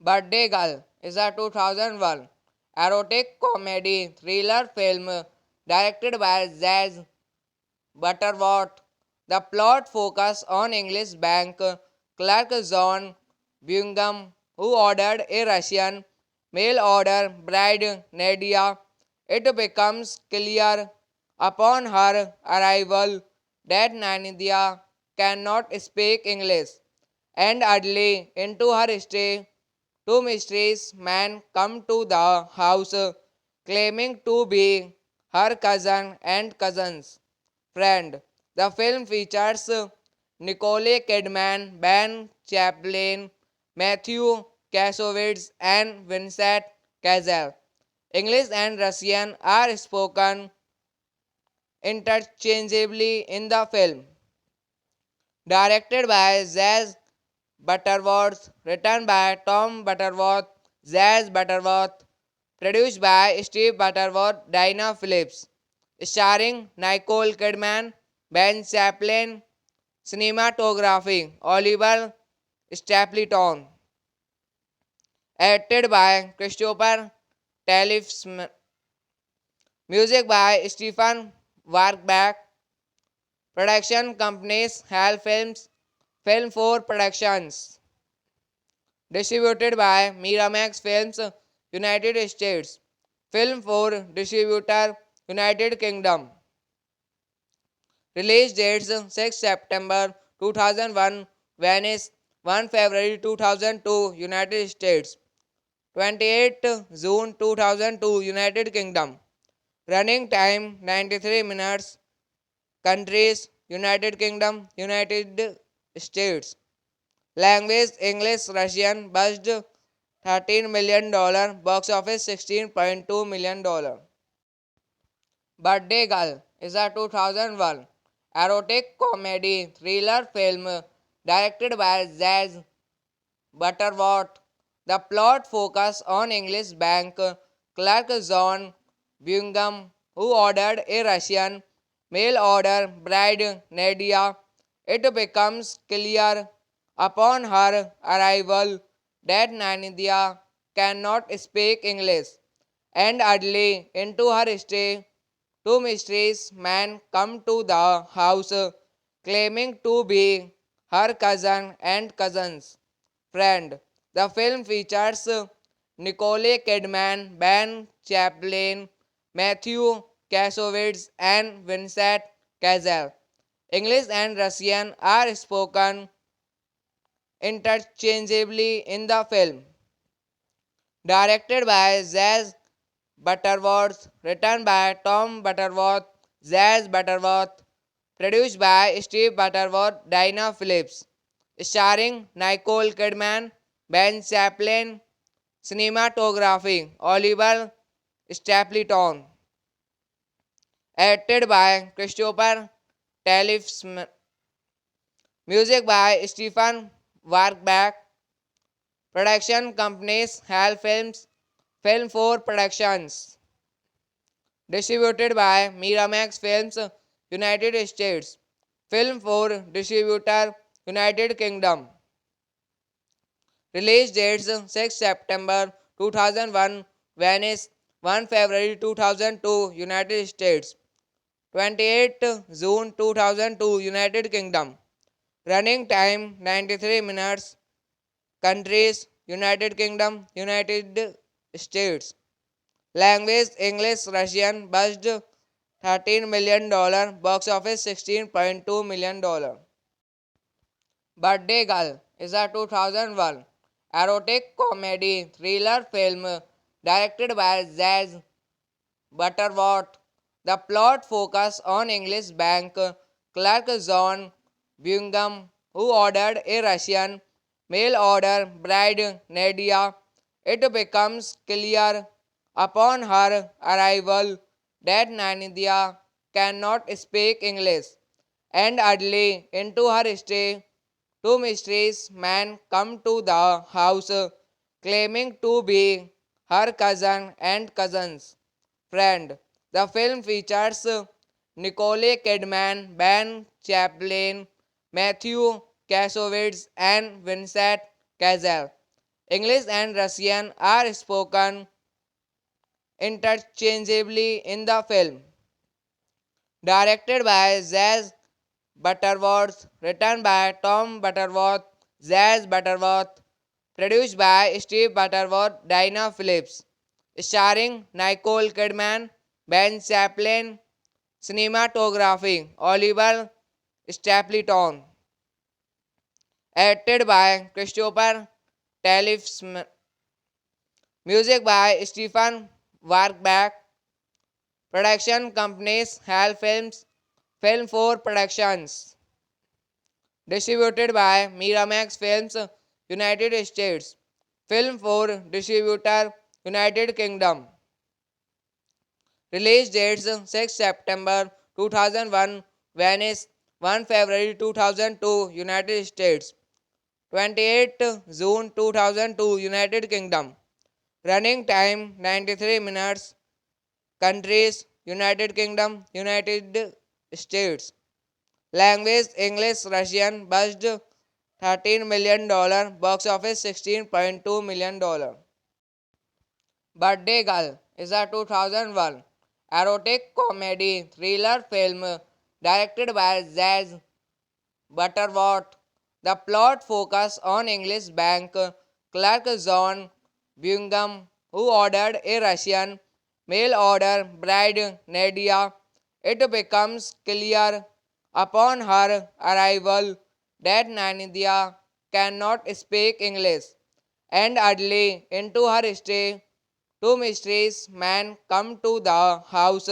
Birthday Girl is a 2001 erotic comedy thriller film directed by Zaz Butterworth. The plot focuses on English bank clerk John Bingham, who ordered a Russian mail order bride Nadia. It becomes clear upon her arrival that Nadia cannot speak English, and early into her stay, two mysterious men come to the house claiming to be her cousin and cousin's friend. The film features Nicole Kidman, Ben Chaplin, Matthew Kasowitz, and Vincent Cassel. English and Russian are spoken interchangeably in the film. Directed by Zaz Butterworth, written by Tom Butterworth, Zaz Butterworth, produced by Steve Butterworth, Dinah Phillips, starring Nicole Kidman, Ben Chaplin, cinematography, Oliver Stapleton, edited by Christopher Tallifs, music by Stephen Warkbach, production companies Hal Films, Film 4 Productions. Distributed by Miramax Films, United States. Film for distributor, United Kingdom. Release dates 6 September 2001, Venice, 1 February 2002, United States. 28 June 2002, United Kingdom. Running time 93 minutes. Countries United Kingdom, United States. Language English, Russian. Budget $13 million. Box office $16.2 million. Birthday Girl is a 2001 erotic comedy thriller film directed by Zaz Butterworth. The plot focuses on English bank clerk John Bingham, who ordered a Russian mail order bride Nadia. It becomes clear upon her arrival that Nadia cannot speak English, and early into her stay, two mysterious men come to the house claiming to be her cousin and cousin's friend. The film features Nicole Kidman, Ben Chaplin, Matthew Kassovitz, and Vincent Cassel. English and Russian are spoken interchangeably in the film. Directed by Zaz Butterworth, written by Tom Butterworth, Zaz Butterworth, produced by Steve Butterworth, Dinah Phillips, starring Nicole Kidman, Ben Chaplin, cinematography, Oliver Stapleton, edited by Christopher Tallifs, music by Stephen Warkbach, production companies Hal Films, Film 4 Productions, distributed by Miramax Films, United States, Film 4 distributor, United Kingdom. Release dates 6 September 2001, Venice, 1 February 2002, United States, 28 June 2002, United Kingdom. Running time 93 minutes. Countries United Kingdom, United States. Language English, Russian. Budget $13 million. Box office $16.2 million. Birthday Girl is a 2001 erotic comedy thriller film directed by Zaz Butterworth. The plot focuses on English bank clerk John Bingham, who ordered a Russian mail order bride Nadia. It becomes clear upon her arrival that Nadia cannot speak English, and early into her stay, two mysterious men come to the house claiming to be her cousin and cousin's friend. The film features Nicole Kidman, Ben Chaplin, Matthew Kassovitz, and Vincent Cassel. English and Russian are spoken interchangeably in the film. Directed by Zaz Butterworth, written by Tom Butterworth, Zaz Butterworth, produced by Steve Butterworth, Dinah Phillips, starring Nicole Kidman, Ben Chaplin, cinematography, Oliver Stapleton, edited by Christopher Tallifs, music by Stephen Warkbach, production companies Hal Films, Film 4 Productions, distributed by Miramax Films, United States, Film 4 distributor, United Kingdom. Release dates 6 September 2001, Venice, 1 February 2002, United States, 28 June 2002, United Kingdom. Running time 93 minutes. Countries United Kingdom, United States. Language English, Russian. Budget $13 million. Box office $16.2 million. Birthday Girl is a 2001 erotic comedy thriller film directed by Zaz Butterworth. The plot focuses on English bank clerk John Bingham, who ordered a Russian mail order bride Nadia. It becomes clear upon her arrival that Nadia cannot speak English, and early into her stay, two mysterious men come to the house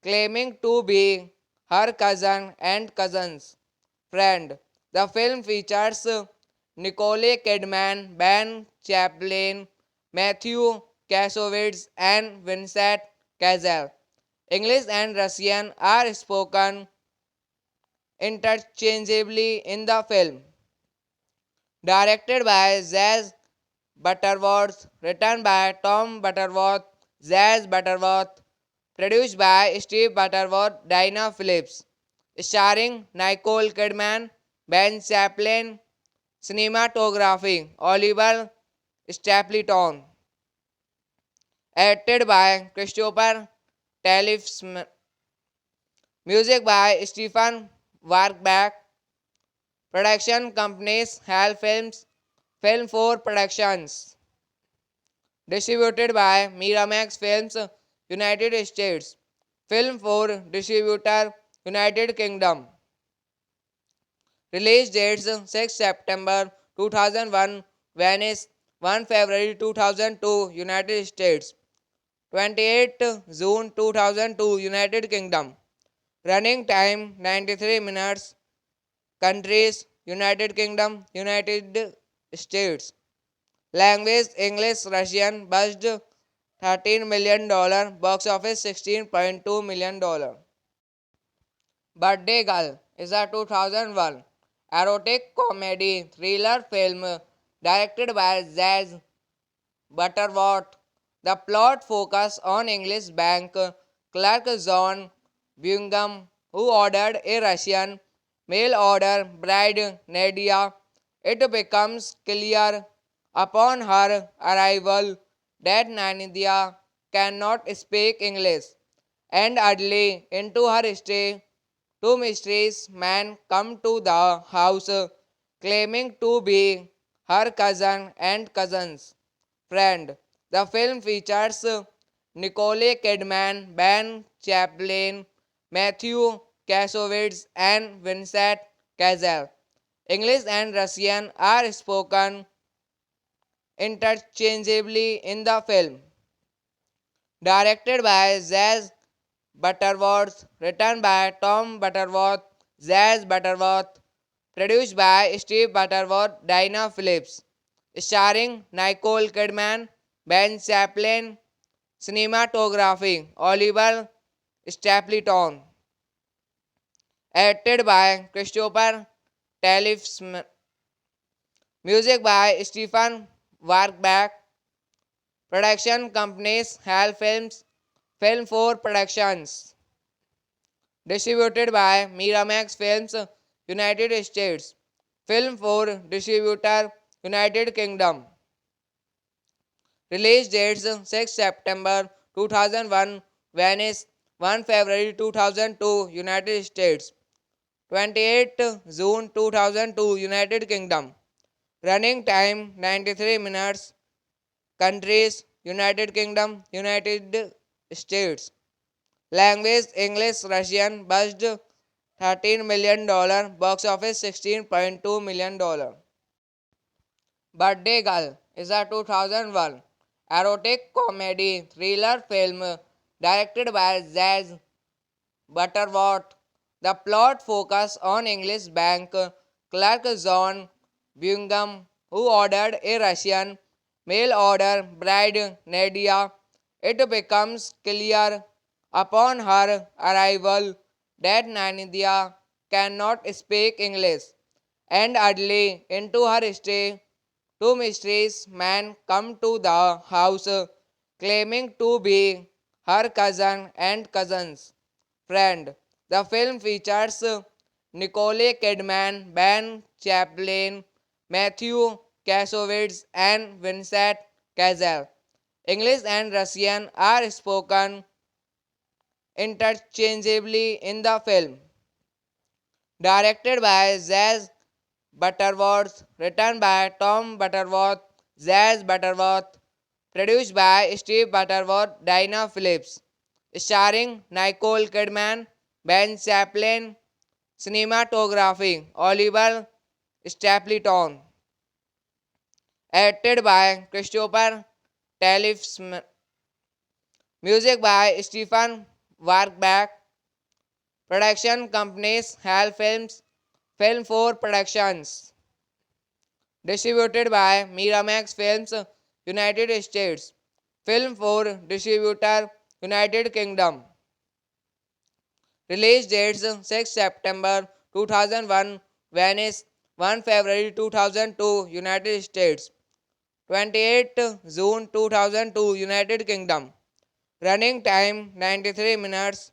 claiming to be her cousin and cousin's friend. The film features Nicole Kidman, Ben Chaplin, Matthew Kassovitz, and Vincent Cassel. English and Russian are spoken interchangeably in the film. Directed by Zaz Butterworth, written by Tom Butterworth, Zaz Butterworth, produced by Steve Butterworth, Dinah Phillips, starring Nicole Kidman, Ben Chaplin, cinematography, Oliver Stapleton, edited by Christopher Tallifs, music by Stephen Warkbach, production companies Hal Films, Film 4 Productions, Distributed by Miramax Films, United States. Film for distributor, United Kingdom. Release dates 6 September 2001, Venice, 1 February 2002, United States, 28 June 2002, United Kingdom. Running time 93 minutes. Countries United Kingdom, United States. Language English, Russian. Budget $13 million. Box office $16.2 million. Birthday Girl is a 2001 erotic comedy thriller film directed by Zaz Butterworth. The plot focuses on English bank clerk John Bingham, who ordered a Russian mail order bride Nadia. It becomes clear upon her arrival that Nadia cannot speak English, and early into her stay, two mysterious men come to the house claiming to be her cousin and cousin's friend. The film features Nicole Kidman, Ben Chaplin, Matthew Kasowitz, and Vincent Cassel. English and Russian are spoken interchangeably in the film. Directed by Zaz Butterworth, written by Tom Butterworth, Zaz Butterworth, produced by Steve Butterworth, Dinah Phillips, starring Nicole Kidman, Ben Chaplin, cinematography, Oliver Stapleton, edited by Christopher Talley, music by Stephen Warkbach, production companies Hal Films, Film 4 Productions, distributed by Miramax Films, United States, Film 4 distributor, United Kingdom. Release dates 6 September 2001, Venice, 1 February 2002, United States, 28 June 2002, United Kingdom. Running time 93 minutes. Countries United Kingdom, United States. Language English, Russian. Budget $13 million. Box office $16.2 million. Birthday Girl is a 2001 erotic comedy thriller film directed by Zaz Butterworth. The plot focuses on English bank clerk John Bingham, who ordered a Russian mail order bride Nadia. It becomes clear upon her arrival that Nadia cannot speak English, and early into her stay, two mysterious men come to the house claiming to be her cousin and cousin's friend. The film features Nicole Kidman, Ben Chaplin, Matthew Kasowitz, and Vincent Cassel. English and Russian are spoken interchangeably in the film. Directed by Zaz Butterworth, written by Tom Butterworth, Zaz Butterworth, produced by Steve Butterworth, Dinah Phillips, starring Nicole Kidman, Ben Chaplin, cinematography, Oliver Stapleton, edited by Christopher Talley, music by Stephen Warkbach, production companies Hal Films, Film 4 Productions, distributed by Miramax Films, United States, Film 4 distributor, United Kingdom. Release dates 6 September 2001, Venice, 1 February 2002, United States, 28 June 2002, United Kingdom. Running time 93 minutes.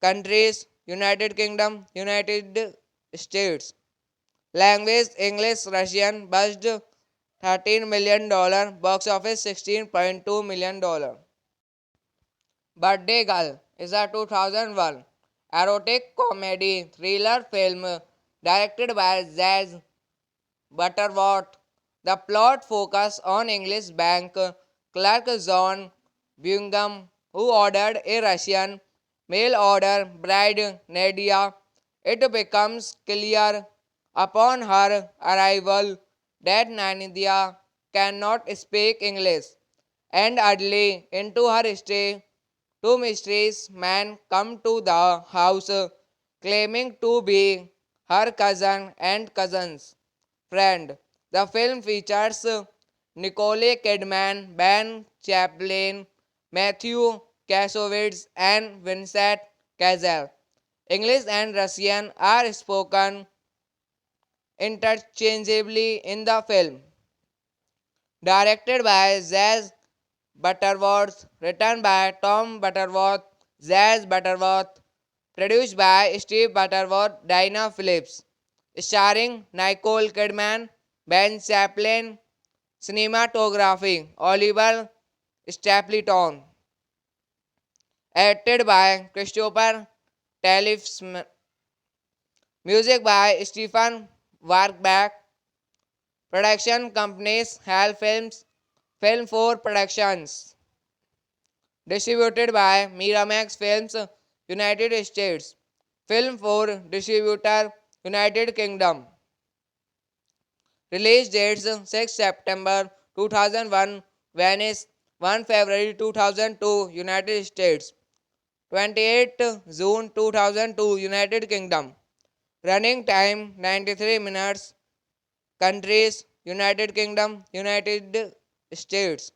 Countries United Kingdom, United States. Language English, Russian. Budget $13 million. Box office $16.2 million. Birthday Girl is a 2001 erotic comedy thriller film directed by Zaz Butterworth. The plot focuses on English bank clerk John Bingham, who ordered a Russian mail order bride Nadia. It becomes clear upon her arrival that Nadia cannot speak English, and early into her stay, two mysterious men come to the house claiming to be her cousin and cousin's friend. The film features Nicole Kidman, Ben Chaplin, Matthew Kasowitz, and Vincent Cassel. English and Russian are spoken interchangeably in the film. Directed by Zaz Butterworth, written by Tom Butterworth, Zaz Butterworth, produced by Steve Butterworth, Dinah Phillips, starring Nicole Kidman, Ben Chaplin, cinematography, Oliver Stapleton, edited by Christopher Tallifs, music by Stephen Warkbach, production companies Hal Films, Film 4 Productions. Distributed by Miramax Films, United States. Film for distributor, United Kingdom. Release dates 6 September 2001, Venice, 1 February 2002, United States. 28 June 2002, United Kingdom. Running time 93 minutes. Countries United Kingdom, United States.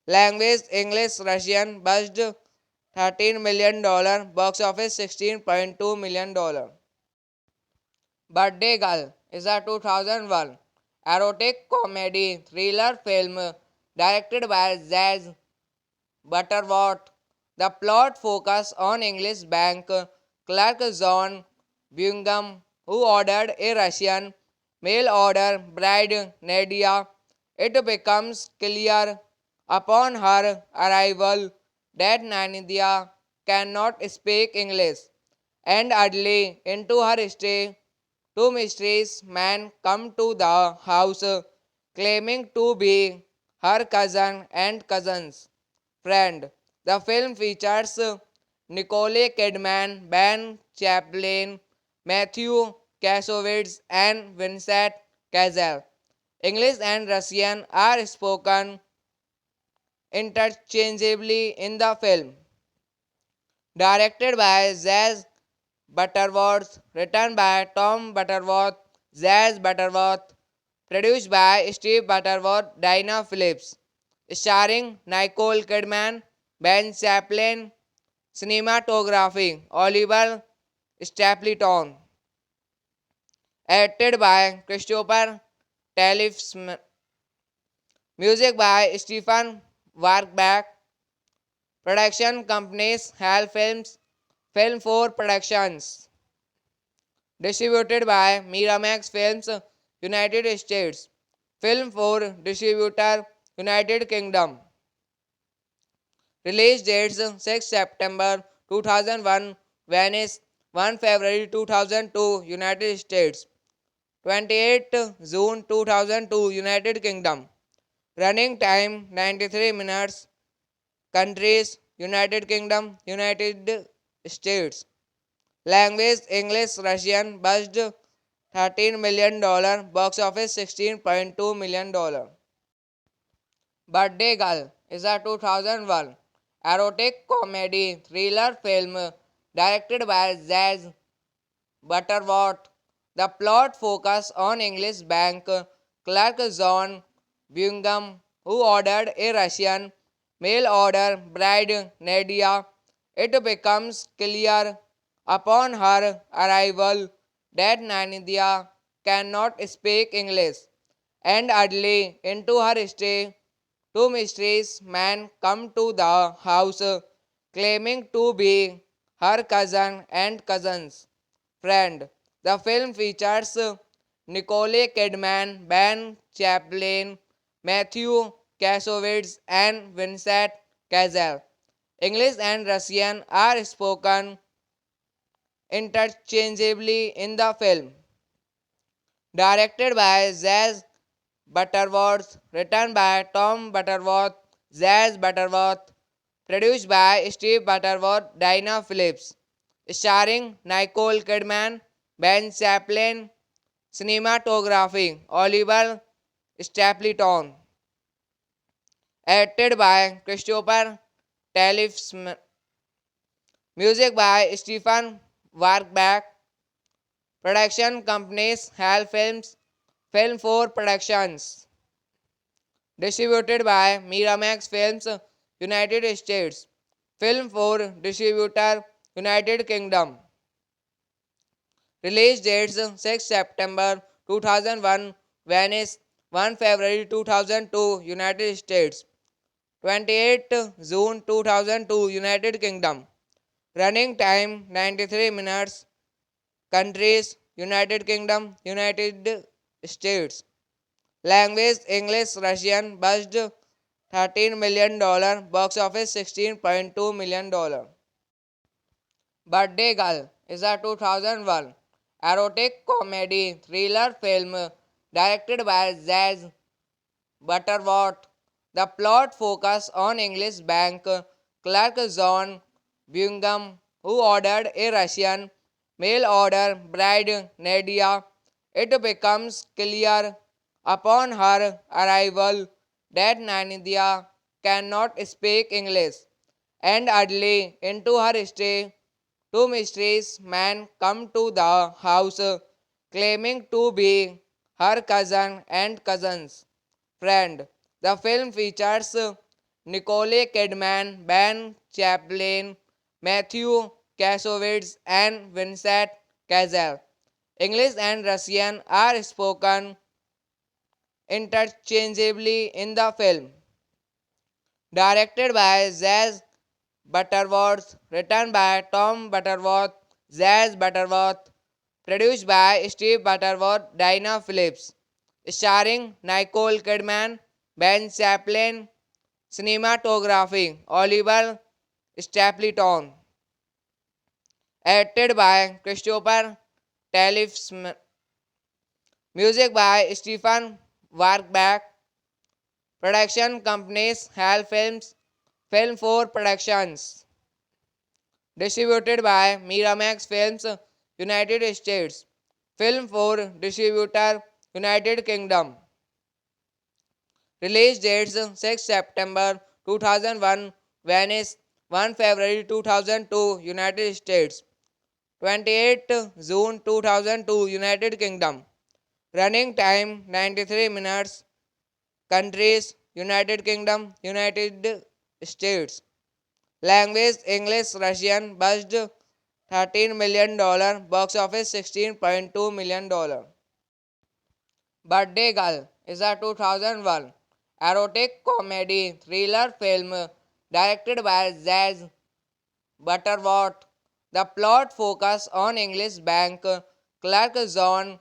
Language English, Russian. Budget $13 million. Box office $16.2 million. Birthday Girl is a 2001 erotic comedy thriller film directed by Zaz Butterworth. The plot focuses on English bank clerk John Bingham, who ordered a Russian mail order bride Nadia. It becomes clear upon her arrival that Nadia cannot speak English, and early into her stay, two mysterious men come to the house claiming to be her cousin and cousin's friend. The film features Nicole Kidman, Ben Chaplin, Matthew Kasowitz, and Vincent Cassel. English and Russian are spoken interchangeably in the film. Directed by Zaz Butterworth, written by Tom Butterworth, Zaz Butterworth, produced by Steve Butterworth, Dinah Phillips, starring Nicole Kidman, Ben Chaplin, cinematography, Oliver Stapleton, edited by Christopher Tallifs, music by Stephen Warkbach, production companies Hal Films, Film 4 Productions. Distributed by Miramax Films, United States. Film for distributor, United Kingdom. Release dates 6 September 2001, Venice, 1 February 2002, United States. 28 June 2002, United Kingdom. Running time 93 minutes. Countries United Kingdom, United States. Language English, Russian. Budget $13 million. Box office $16.2 million. Birthday Girl is a 2001 erotic comedy thriller film directed by Zaz Butterworth. The plot focuses on English bank clerk John Bingham, who ordered a Russian mail order bride Nadia. It becomes clear upon her arrival that Nadia cannot speak English, and early into her stay, two mysterious men come to the house claiming to be her cousin and cousin's friend. The film features Nicole Kidman, Ben Chaplin, Matthew Kasowitz, and Vincent Cassel. English and Russian are spoken interchangeably in the film. Directed by Zaz Butterworth, written by Tom Butterworth, Zaz Butterworth. Produced by Steve Butterworth, Dinah Phillips. Starring Nicole Kidman, Ben Chaplin. Cinematography Oliver Stapleton. Acted by Christopher Talley. Music by Stephen Warbeck. Production companies Hal Films, Film 4 Productions. Distributed by Miramax Films, United States. Film 4 Distributor, United Kingdom. Release dates 6 September 2001, Venice, 1 February 2002, United States. 28 June 2002, United Kingdom. Running time 93 minutes. Countries United Kingdom, United States. Language English, Russian. Budget $13 million. Box office $16.2 million. Birthday Girl is a 2001 erotic comedy thriller film directed by Zaz Butterworth. The plot focuses on English bank clerk John Bingham, who ordered a Russian mail order bride Nadia. It becomes clear upon her arrival that Nadia cannot speak English, and early into her stay, two mysterious men come to the house claiming to be her cousin and cousin's friend. The film features Nicole Kidman, Ben Chaplin, Matthew Kasowitz, and Vincent Cassel. English and Russian are spoken interchangeably in the film. Directed by Zaz Butterworth, written by Tom Butterworth, Zaz Butterworth, produced by Steve Butterworth, Dinah Phillips, starring Nicole Kidman, Ben Chaplin, cinematography Oliver Stapleton, acted by Christopher Talley. Music by Stephen Warbeck. Production companies Hal Films, Film 4 Productions. Distributed by Miramax Films, United States. Film 4 Distributor, United Kingdom. Release dates 6 September 2001, Venice, 1 February 2002, United States. 28 June 2002, United Kingdom. Running time 93 minutes. Countries United Kingdom, United States. Language English, Russian. Budget $13 million. Box office $16.2 million. Birthday Girl is a 2001 erotic comedy thriller film directed by Zaz Butterworth. The plot focuses on English bank clerk John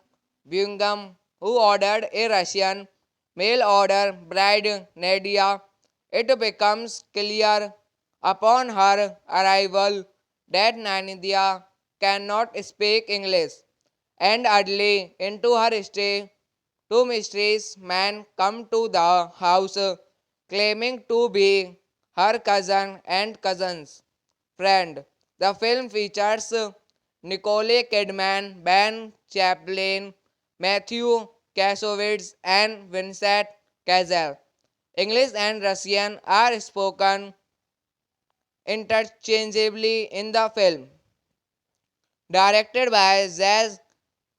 Bingham, who ordered a Russian mail order bride Nadia. It becomes clear upon her arrival that Nadia cannot speak English, and early into her stay, two mysterious men come to the house claiming to be her cousin and cousin's friend. The film features Nicole Kidman, Ben Chaplin, Matthew Kasowitz, and Vincent Cassel. English and Russian are spoken interchangeably in the film. Directed by Zaz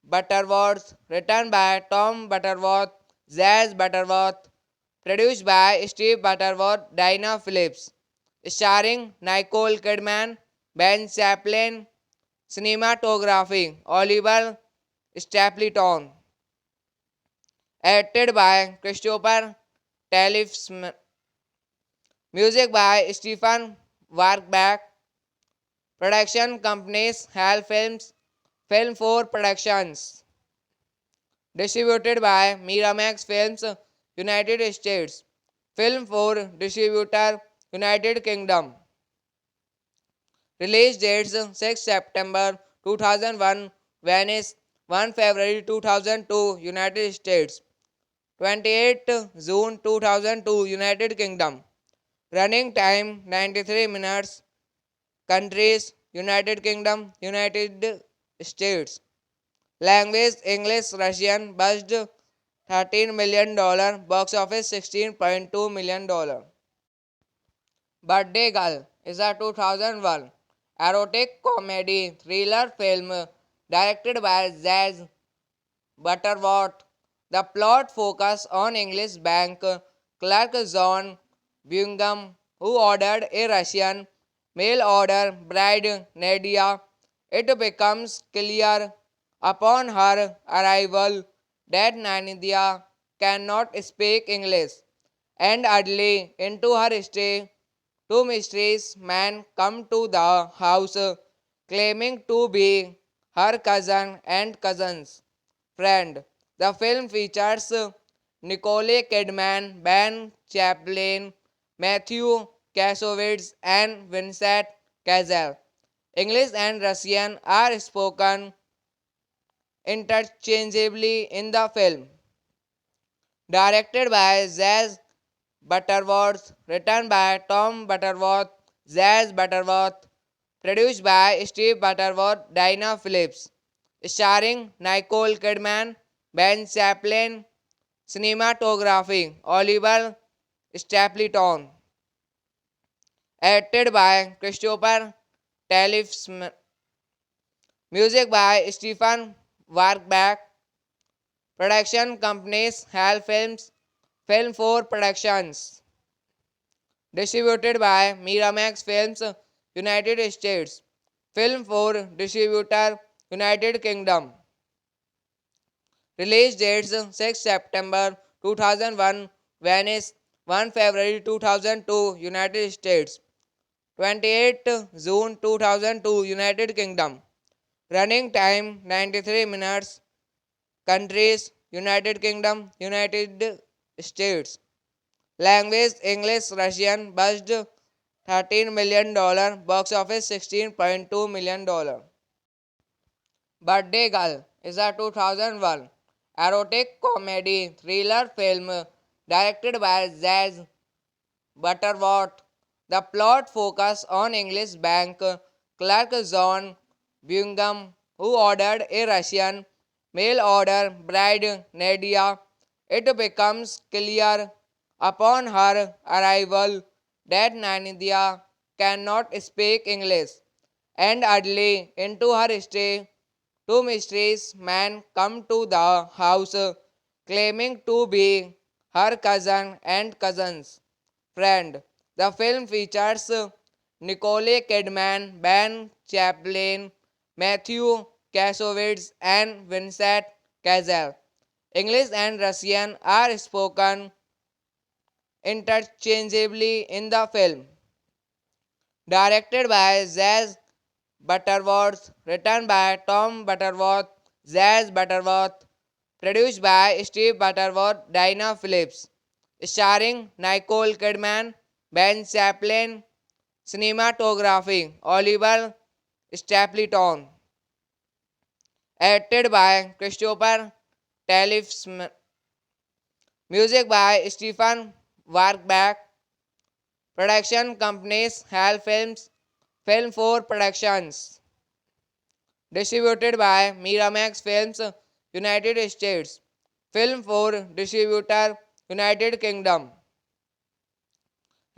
Butterworth, written by Tom Butterworth, Zaz Butterworth, produced by Steve Butterworth, Dinah Phillips, starring Nicole Kidman, Ben Chaplin, cinematography Oliver Stapleton, acted by Christopher Talley. Music by Stephen Warbeck. Production companies Hal Films, Film 4 Productions. Distributed by Miramax Films, United States. Film 4 Distributor, United Kingdom. Release dates 6 September 2001, Venice, 1 February 2002, United States. 28 June 2002, United Kingdom. Running time 93 minutes. Countries United Kingdom, United States. Language English, Russian. Budget $13 million. Box office $16.2 million. Birthday Girl is a 2001 erotic comedy thriller film directed by Zaz Butterworth. The plot focuses on English bank clerk John Bingham, who ordered a Russian mail order bride Nadia. It becomes clear upon her arrival that Nadia cannot speak English, and early into her stay, two mysterious men come to the house claiming to be her cousin and cousin's friend. The film features Nicole Kidman, Ben Chaplin, Matthew Kasowitz, and Vincent Cassel. English and Russian are spoken interchangeably in the film. Directed by Zaz Butterworth, written by Tom Butterworth, Zaz Butterworth, produced by Steve Butterworth, Dinah Phillips, starring Nicole Kidman, Ben Chaplin, cinematography, Oliver Stapleton, edited by Christopher Tallifs, music by Stephen Warkbach, production companies Hal Films, Film 4 Productions, distributed by Miramax Films, United States, Film 4 distributor, United Kingdom. Release dates 6 September 2001 Venice, 1 February 2002 United States, 28 June 2002 United Kingdom. Running time 93 minutes. Countries United Kingdom, United States. Language English, Russian. Budget $13 million. Box office $16.2 million. Birthday Girl is a 2001 erotic comedy thriller film directed by Zaz Butterworth. The plot focuses on English bank clerk John Bingham, who ordered a Russian mail order bride Nadia. It becomes clear upon her arrival that Nadia cannot speak English, and early into her stay, two mysterious men come to the house claiming to be her cousin and cousin's friend. The film features Nicole Kidman, Ben Chaplin, Matthew Kasowitz, and Vincent Cassel. English and Russian are spoken interchangeably in the film. Directed by Zaz Butterworth, written by Tom Butterworth, Zaz Butterworth, produced by Steve Butterworth, Dinah Phillips, starring Nicole Kidman, Ben Chaplin, cinematography, Oliver Stapleton, edited by Christopher Tallifs, music by Stephen Warkbach, production companies Hal Films, Film 4 Productions, distributed by Miramax Films, United States, Film 4 distributor, United Kingdom.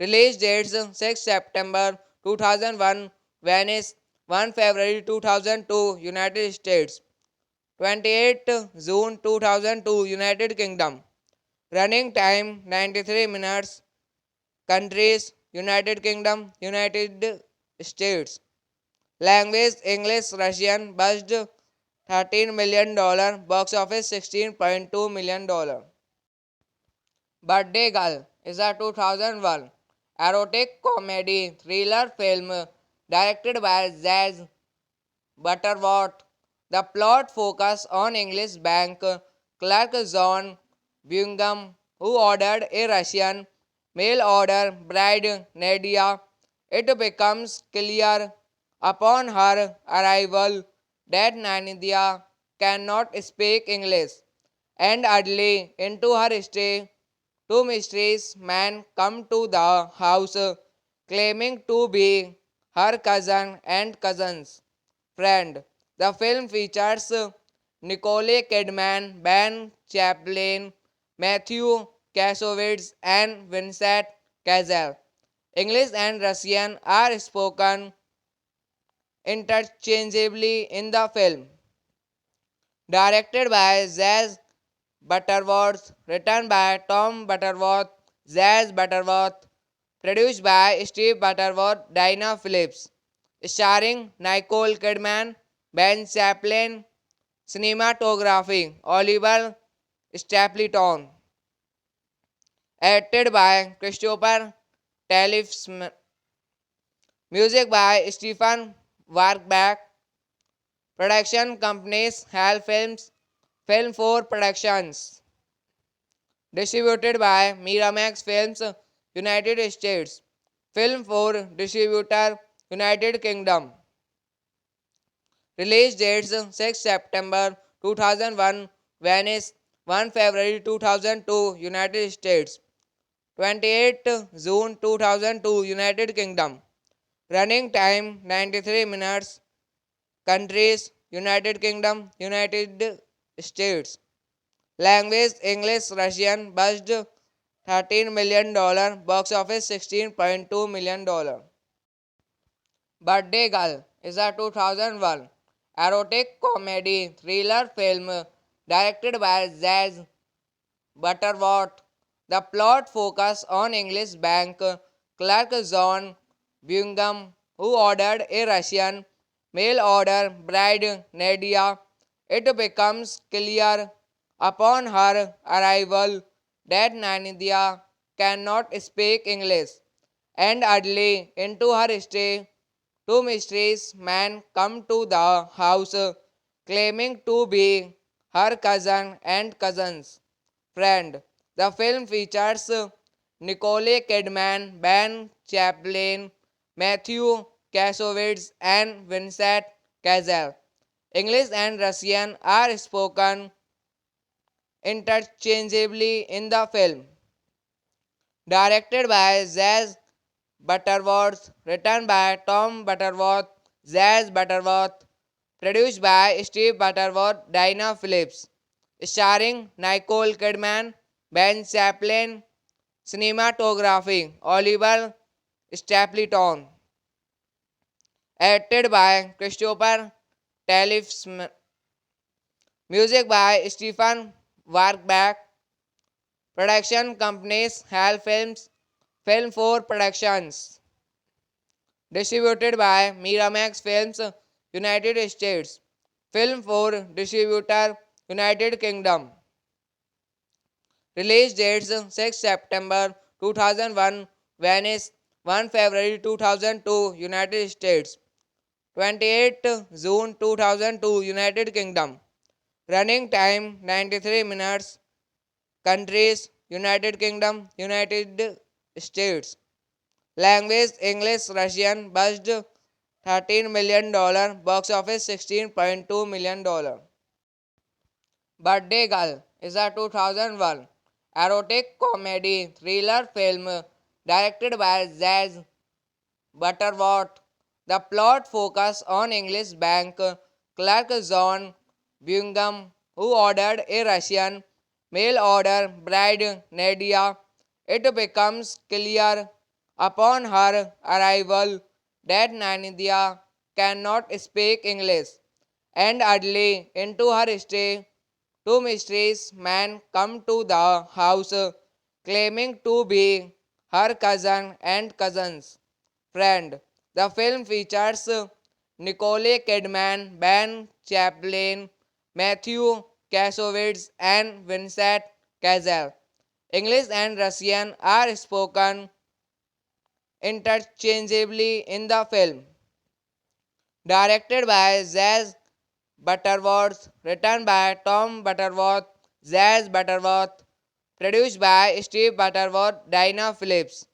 Release dates 6 September 2001 Venice, 1 February 2002 United States, 28 June 2002 United Kingdom. Running time 93 minutes. Countries United Kingdom, United States. Language English, Russian. Budget $13 million. Box office $16.2 million. Birthday Girl is a 2001 erotic comedy thriller film directed by Zaz Butterworth. The plot focuses on English bank clerk John Bingham, who ordered a Russian mail order bride Nadia. It becomes clear upon her arrival that Nadia cannot speak English, and early into her stay, Two mysterious men come to the house claiming to be her cousin and cousin's friend. The film features Nicole Kidman, Ben Chaplin, Matthew Kasowitz, and Vincent Cassel. English and Russian are spoken interchangeably in the film. Directed by Zaz Butterworth, written by Tom Butterworth, Zaz Butterworth, produced by Steve Butterworth, Dinah Phillips, starring Nicole Kidman, Ben Chaplin, cinematography, Oliver Stapleton, edited by Christopher Tallifs, music by Stephen Warkbach, production companies Hal Films, Film 4 Productions. Distributed by Miramax Films, United States. Film 4 distributor, United Kingdom. Release dates 6 September 2001, Venice, 1 February 2002, United States. 28 June 2002, United Kingdom. Running time 93 minutes. Countries United Kingdom, United States. Language English, Russian. Budget $13 million. Box office $16.2 million. Birthday Girl is a 2001 erotic comedy thriller film directed by Zaz Butterworth. The plot focuses on English bank clerk John Bingham, who ordered a Russian mail order bride Nadia. It becomes clear upon her arrival that Nadia cannot speak English, and early into her stay, two mysterious men come to the house claiming to be her cousin and cousin's friend. The film features Nicole Kidman, Ben Chaplin, Matthew Kasowitz, and Vincent Cassel. English and Russian are spoken interchangeably in the film. Directed by Zaz Butterworth, written by Tom Butterworth, Zaz Butterworth, produced by Steve Butterworth, Dinah Phillips, starring Nicole Kidman, Ben Chaplin, cinematography, Oliver Stapleton, edited by Christopher Tallifs, music by Stephen Warkbach, production companies Hal Films, Film 4 Productions. Distributed by Miramax Films, United States. Film 4 distributor, United Kingdom. Release dates 6 September 2001, Venice, 1 February 2002, United States. 28 June 2002, United Kingdom. Running time 93 minutes. Countries United Kingdom, United States. Language English, Russian. Budget $13 million. Box office $16.2 million. Birthday Girl is a 2001 erotic comedy thriller film directed by Zaz Butterworth. The plot focuses on English bank clerk John Bingham, who ordered a Russian mail order bride Nadia. It becomes clear upon her arrival that Nadia cannot speak English, and early into her stay, two mysterious men come to the house claiming to be her cousin and cousin's friend. The film features Nicole Kidman, Ben Chaplin, Matthew Kasowitz, and Vincent Cassel. English and Russian are spoken interchangeably in the film. Directed by Zaz Butterworth, written by Tom Butterworth, Zaz Butterworth, produced by Steve Butterworth, Dinah Phillips,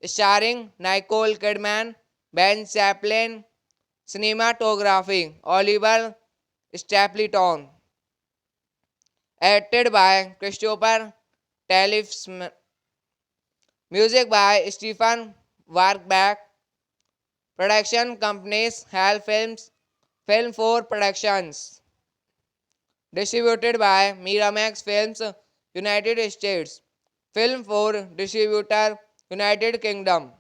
starring Nicole Kidman, Ben Chaplin, cinematography, Oliver Stapleton, edited by Christopher Tallifs, Music by Stefan Warkbach. Production companies HAL Films, Film 4 Productions. Distributed by Miramax Films, United States. Film 4 Distributor, United Kingdom.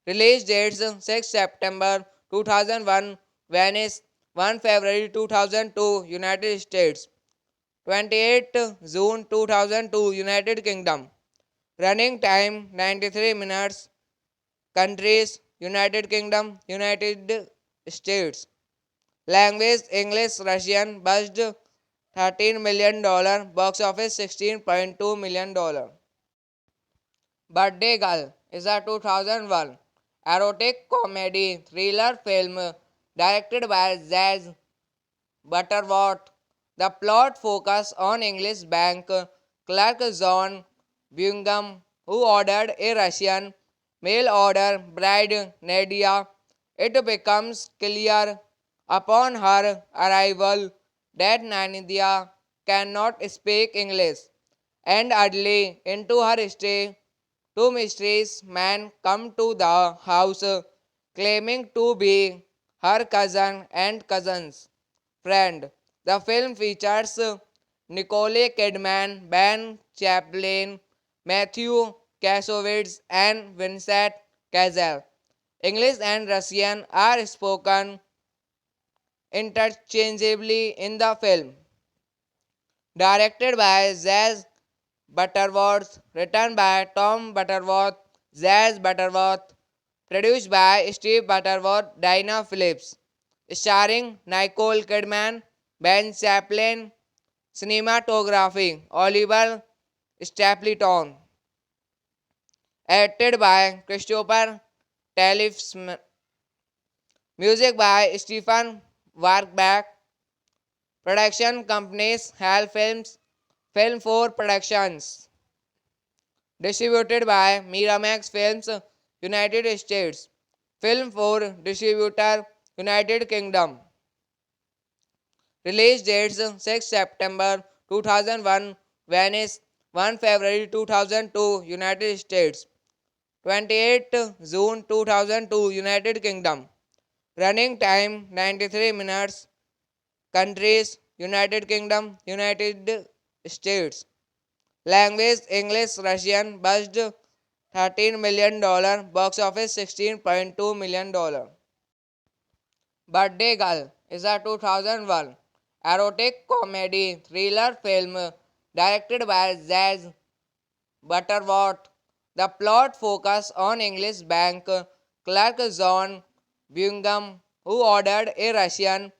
Release dates 6 September 2001, Venice, 1 February 2002, United States, 28 June 2002, United Kingdom. Running time 93 minutes. Countries United Kingdom, United States. Language English, Russian. Budget $13 million. Box office $16.2 million. Birthday Girl is a 2001 erotic comedy thriller film directed by Zaz Butterworth. The plot focuses on English bank clerk John Bingham, who ordered a Russian mail order bride Nadia. It becomes clear upon her arrival that Nadia cannot speak English, and early into her stay, two mysterious men come to the house claiming to be her cousin and cousin's friend. The film features Nicole Kidman, Ben Chaplin, Matthew Kasowitz, and Vincent Cassel. English and Russian are spoken interchangeably in the film. Directed by Zaz Butterworth, written by Tom Butterworth, Zaz Butterworth, produced by Steve Butterworth, Dinah Phillips, starring Nicole Kidman, Ben Chaplin, cinematography, Oliver Stapleton, edited by Christopher Talley, music by Stephen Warkbach, production companies HAL Films, Film 4 Productions, distributed by Miramax Films, United States, Film 4 Distributor, United Kingdom. Release dates 6 September 2001, Venice, 1 February 2002, United States, 28 June 2002, United Kingdom. Running time 93 minutes. Countries United Kingdom, United States. Language English, Russian. Budget $13 million. Box office $16.2 million. Birthday Girl is a 2001 erotic comedy thriller film directed by Zaz Butterworth. The plot focuses on English bank clerk John Bingham, who ordered a Russian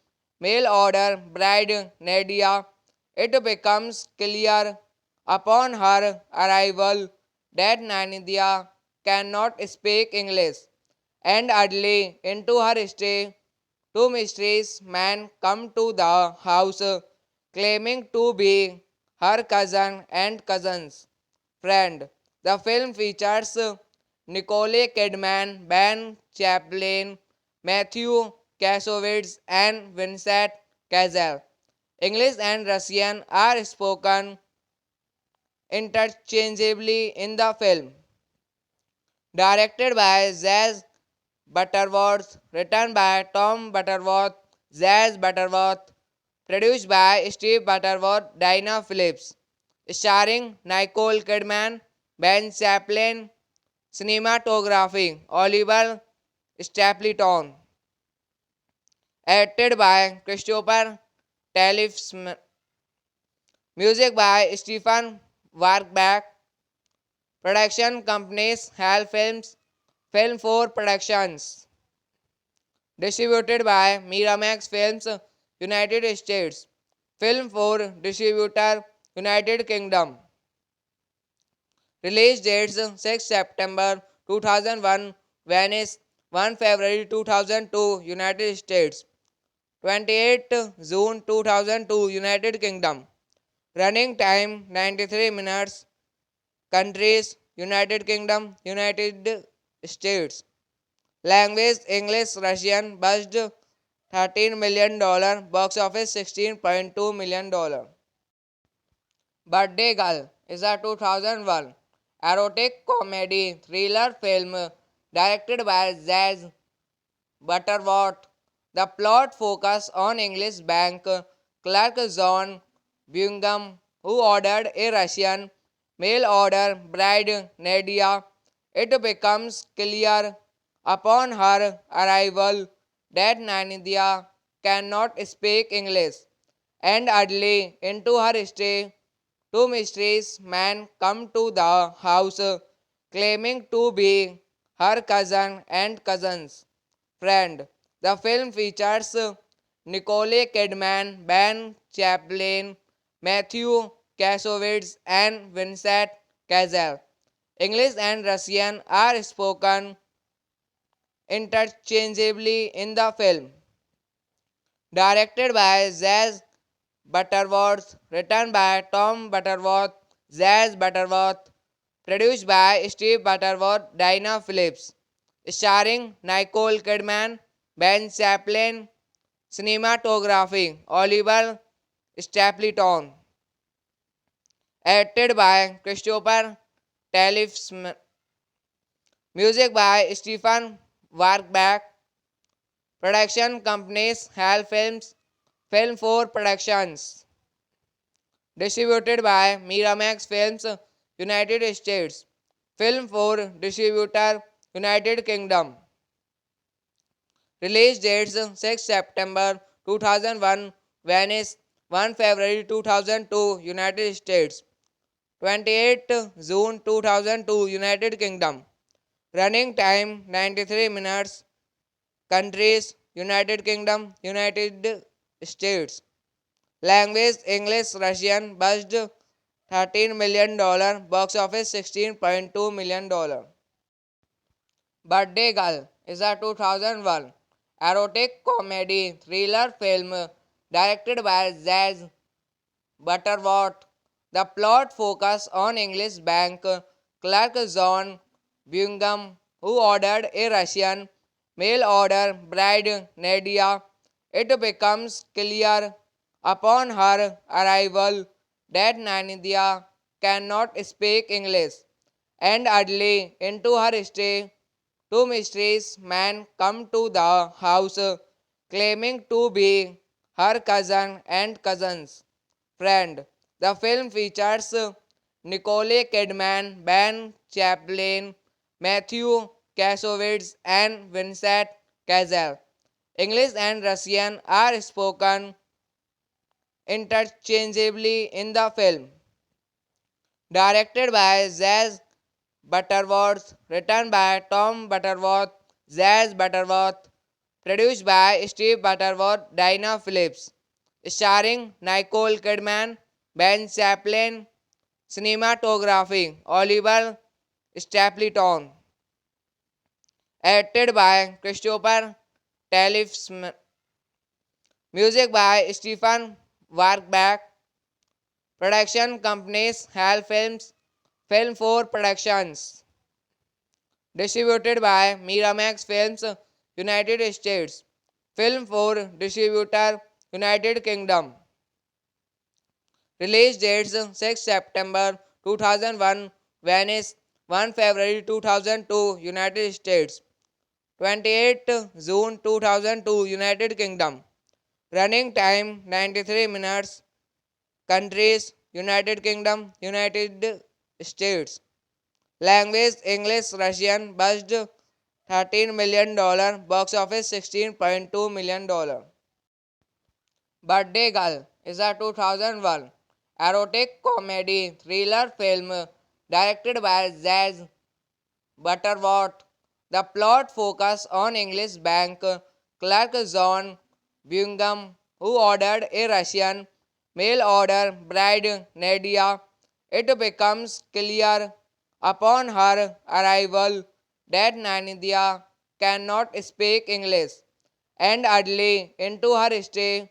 mail order bride Nadia. It becomes clear upon her arrival that Nadia cannot speak English, and early into her stay, two mysterious men come to the house claiming to be her cousin and cousin's friend. The film features Nicole Kidman, Ben Chaplin, Matthew Kasowitz, and Vincent Cassel. English and Russian are spoken interchangeably in the film. Directed by Zaz Butterworth, written by Tom Butterworth, Zaz Butterworth, produced by Steve Butterworth, Dinah Phillips, starring Nicole Kidman, Ben Chaplin, cinematography, Oliver Stapleton, edited by Christopher Talley, music by Stephen Warkbach, production companies HAL Films, Film 4 Productions, distributed by Miramax Films, United States, Film 4 Distributor, United Kingdom. Release dates 6 September 2001, Venice, 1 February 2002, United States, 28 June 2002, United Kingdom. Running time 93 minutes. Countries United Kingdom, United States. Language English, Russian. Budget $13 million. Box office $16.2 million. Birthday Girl is a 2001 erotic comedy thriller film directed by Zaz Butterworth. The plot focuses on English bank clerk John Bingham, who ordered a Russian mail order bride Nadia. It becomes clear upon her arrival that Nadia cannot speak English, and early into her stay, two mysterious men come to the house claiming to be her cousin and cousin's friend. The film features Nicole Kidman, Ben Chaplin, Matthew Kasowitz, and Vincent Cassel. English and Russian are spoken interchangeably in the film. Directed by Zaz Butterworth, written by Tom Butterworth, Zaz Butterworth, produced by Steve Butterworth, Dinah Phillips, starring Nicole Kidman, Ben Chaplin, cinematography, Oliver Stapleton, edited by Christopher Tallifs, music by Stephen Warkbach, production companies Hal Films, Film 4 Productions. Distributed by Miramax Films, United States. Film for distributor, United Kingdom. Release dates 6 September 2001, Venice, 1 February 2002, United States. 28 June 2002, United Kingdom. Running time 93 minutes. Countries United Kingdom, United States. Language English, Russian. Budget $13 million. Box office $16.2 million. Birthday Girl is a 2001 erotic comedy thriller film directed by Zaz Butterworth. The plot focuses on English bank clerk John Bingham, who ordered a Russian mail order bride Nadia. It becomes clear upon her arrival that Nadia cannot speak English, and early into her stay, two mysterious men come to the house claiming to be her cousin and cousin's friend. The film features Nicole Kidman, Ben Chaplin, Matthew Kasowitz, and Vincent Cassel. English and Russian are spoken interchangeably in the film. Directed by Zaz Butterworth, written by Tom Butterworth, Zaz Butterworth, produced by Steve Butterworth, Dinah Phillips, starring Nicole Kidman, Ben Chaplin, cinematography, Oliver Stapleton, edited by Christopher Tallifs, music by Stephen Warkbach, production companies Hal Films, Film 4 Productions. Distributed by Miramax Films, United States. Film for distributor, United Kingdom. Release dates 6 September 2001, Venice, 1 February 2002, United States. 28 June 2002, United Kingdom. Running time 93 minutes. Countries United Kingdom, United States. Language English, Russian. Budget $13 million. Box office $16.2 million. Birthday Girl is a 2001 erotic comedy thriller film directed by Zaz Butterworth. The plot focuses on English bank clerk John Bingham, who ordered a Russian mail order bride Nadia. It becomes clear upon her arrival that Nadia cannot speak English, and early into her stay,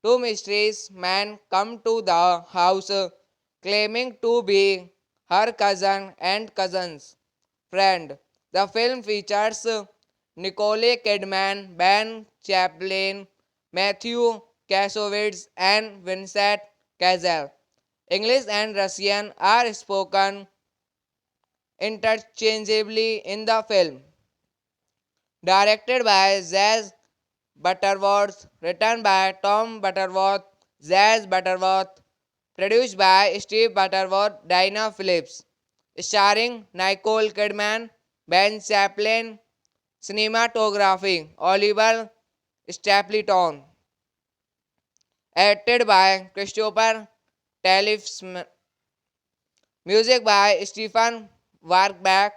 two mysterious men come to the house claiming to be her cousin and cousin's friend. The film features Nicole Kidman, Ben Chaplin, Matthew Kasowitz, and Vincent Cassel. English and Russian are spoken interchangeably in the film. Directed by Zaz Butterworth, written by Tom Butterworth, Zaz Butterworth, produced by Steve Butterworth, Dinah Phillips, starring Nicole Kidman, Ben Chaplin, cinematography, Oliver Stapleton, acted by Christopher Tallifs, music by Stephen Warbeck,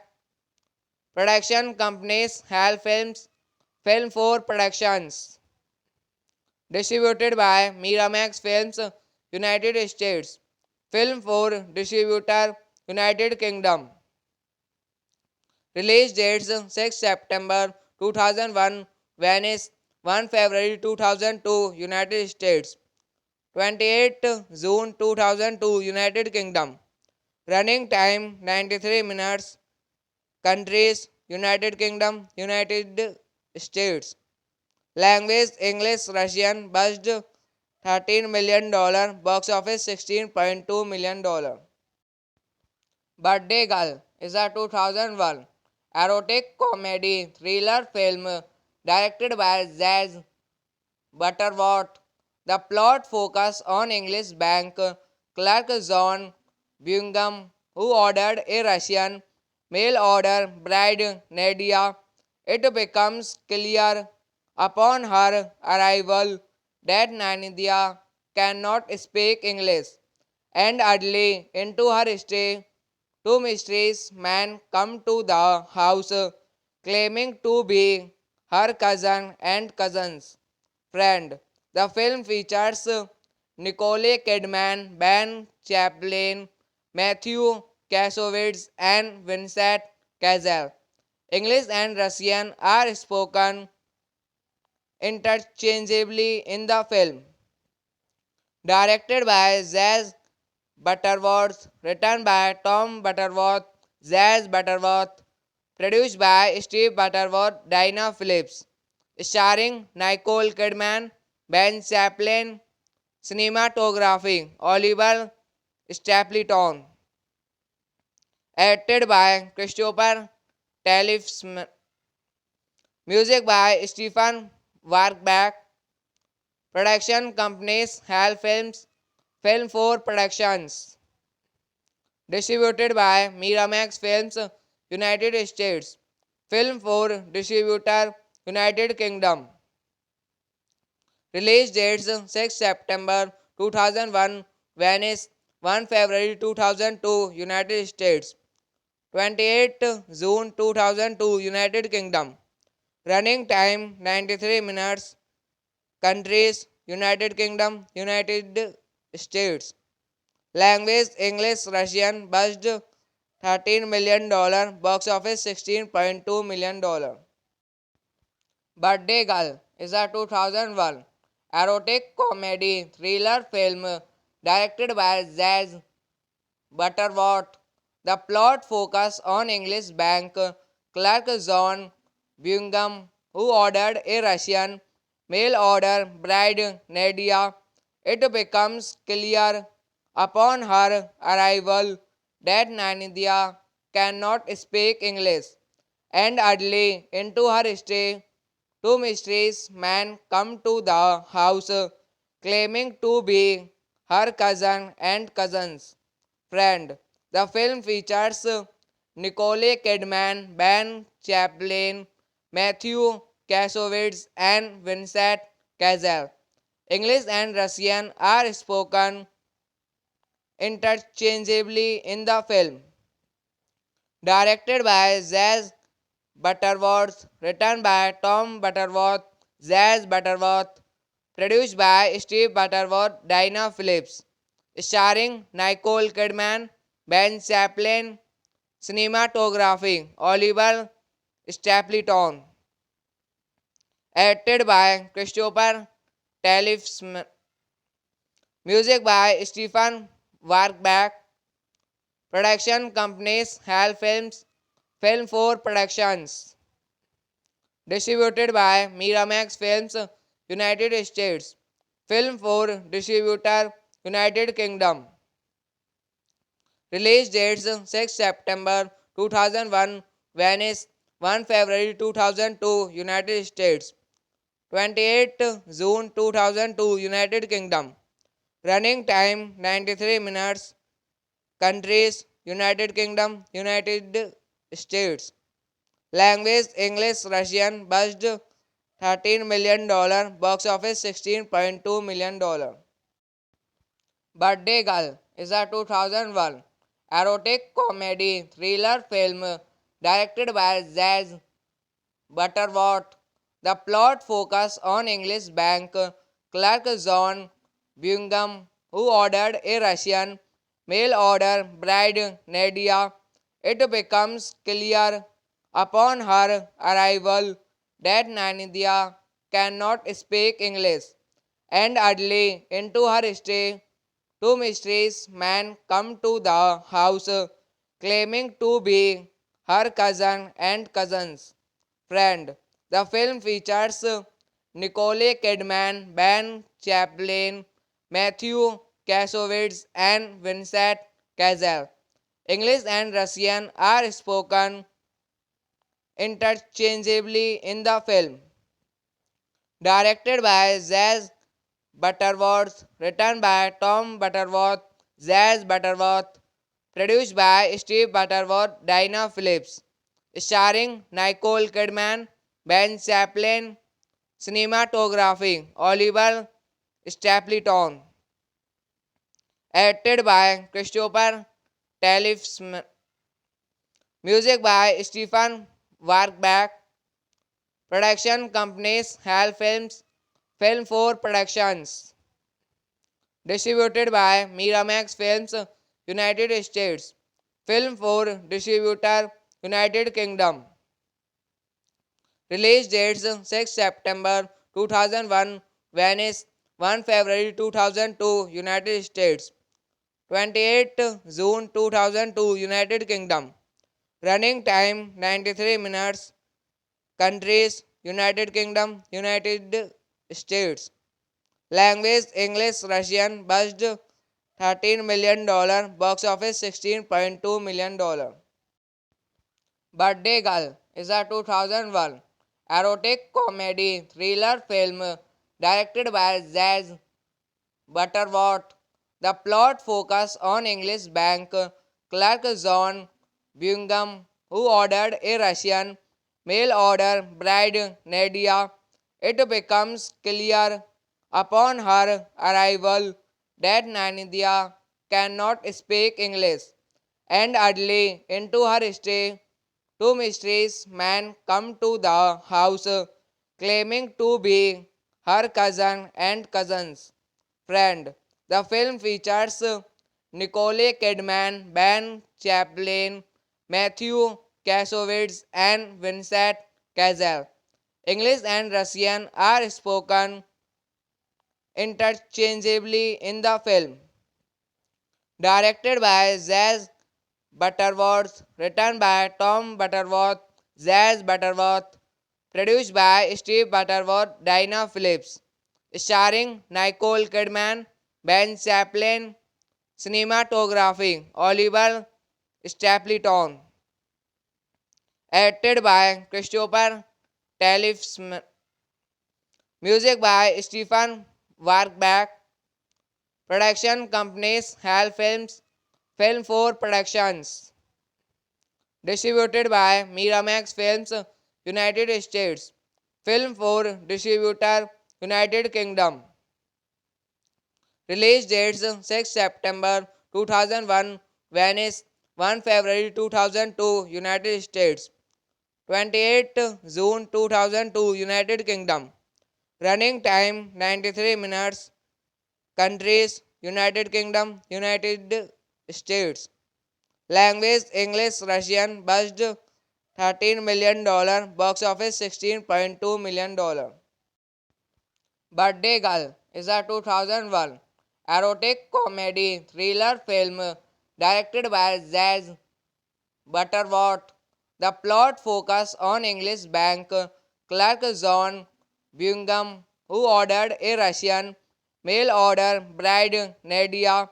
production companies Hal Films, Film 4 Productions, distributed by Miramax Films, United States, Film 4 distributor, United Kingdom. Release dates 6 September 2001, Venice, 1 February 2002, United States, 28 June 2002, United Kingdom. Running time 93 minutes. Countries United Kingdom, United States. Language English, Russian. Budget $13 million. Box office $16.2 million. Birthday Girl is a 2001 erotic comedy thriller film directed by Zaz Butterworth. The plot focuses on English bank clerk John Bingham, who ordered a Russian mail order bride Nadia. It becomes clear upon her arrival that Nadia cannot speak English, and early into her stay, two mysterious men come to the house claiming to be her cousin and cousin's friend. The film features Nicole Kidman, Ben Chaplin, Matthew Kasowitz, and Vincent Cassel. English and Russian are spoken interchangeably in the film. Directed by Zaz Butterworth, written by Tom Butterworth, Zaz Butterworth, produced by Steve Butterworth, Dinah Phillips, starring Nicole Kidman, Ben Chaplin, cinematography, Oliver Stapleton, acted by Christopher Tallifs, music by Stephen Warbeck, production companies Hal Films, Film 4 Productions, distributed by Miramax Films, United States, Film 4 distributor, United Kingdom. Release dates 6 September 2001, Venice, 1 February 2002, United States, 28 June 2002, United Kingdom. Running time 93 minutes. Countries United Kingdom, United States. Language English, Russian. Budget $13 million. Box office $16.2 million. Birthday Girl is a 2001 erotic comedy thriller film directed by Zaz Butterworth. The plot focuses on English bank clerk John Bingham, who ordered a Russian mail order bride Nadia. It becomes clear upon her arrival that Nadia cannot speak English, and early into her stay, two mysterious men come to the house claiming to be her cousin and cousin's friend. The film features Nicole Kidman, Ben Chaplin, Matthew Kasowitz, and Vincent Cassel. English and Russian are spoken interchangeably in the film. Directed by Zaz Butterworth, written by Tom Butterworth, Zaz Butterworth, produced by Steve Butterworth, Dinah Phillips, starring Nicole Kidman, Ben Chaplin, cinematography, Oliver Stapleton, acted by Christopher Tallifs, music by Stephen Warbeck, production companies Hal Films, Film 4 Productions, distributed by Miramax Films, United States, Film 4 distributor, United Kingdom. Release dates 6 September 2001, Venice, 1 February 2002, United States, 28 June 2002, United Kingdom. Running time 93 minutes. Countries: United Kingdom, United States. Language: English, Russian. Budget $13 million. Box office $16.2 million. Birthday Girl is a 2001 erotic comedy thriller film directed by Zaz Butterworth. The plot focuses on English bank clerk John Bingham, who ordered a Russian mail order bride Nadia. It becomes clear upon her arrival that Nadia cannot speak English, and early into her stay, two mysterious men come to the house claiming to be her cousin and cousin's friend. The film features Nicole Kidman, Ben Chaplin, Matthew Kasowitz, and Vincent Cassel. English and Russian are spoken interchangeably in the film. Directed by Zaz Butterworth, written by Tom Butterworth, Zaz Butterworth, produced by Steve Butterworth, Dinah Phillips, starring Nicole Kidman, Ben Chaplin, cinematography, Oliver Stapleton, edited by Christopher Tallifs, music by Stephen Warkbach, production companies Hal Films, Film 4 Productions, distributed by Miramax Films, United States, Film 4 distributor, United Kingdom. Release dates 6 September 2001, Venice, 1 February 2002, United States, 28 June 2002, United Kingdom. Running time 93 minutes. Countries: United Kingdom, United States. Language: English, Russian. Budget $13 million. Box office $16.2 million. Birthday Girl is a 2001 erotic comedy thriller film directed by Zaz Butterworth. The plot focuses on English bank clerk John Bingham, who ordered a Russian mail order bride Nadia. It becomes clear upon her arrival that Nadia cannot speak English, and early into her stay, two mysterious men come to the house claiming to be her cousin and cousin's friend. The film features Nicole Kidman, Ben Chaplin, Matthew Kasowitz, and Vincent Cassel. English and Russian are spoken interchangeably in the film. Directed by Zaz Butterworth, written by Tom Butterworth, Zaz Butterworth, produced by Steve Butterworth, Dinah Phillips, starring Nicole Kidman, Ben Chaplin, cinematography, Oliver Stapleton, edited by Christopher Tallifs, music by Stephen Warkbach, production companies Hal Films, Film 4 Productions, distributed by Miramax Films, United States, Film 4 distributor, United Kingdom. Release dates 6 September 2001, Venice, 1 February 2002, United States, 28 June 2002, United Kingdom. Running time 93 minutes. Countries: United Kingdom, United States. Language: English, Russian. Budget $13 million. Box office $16.2 million. Birthday Girl is a 2001 erotic comedy thriller film directed by Zaz Butterworth. The plot focuses on English bank clerk John Bingham, who ordered a Russian mail order bride Nadia.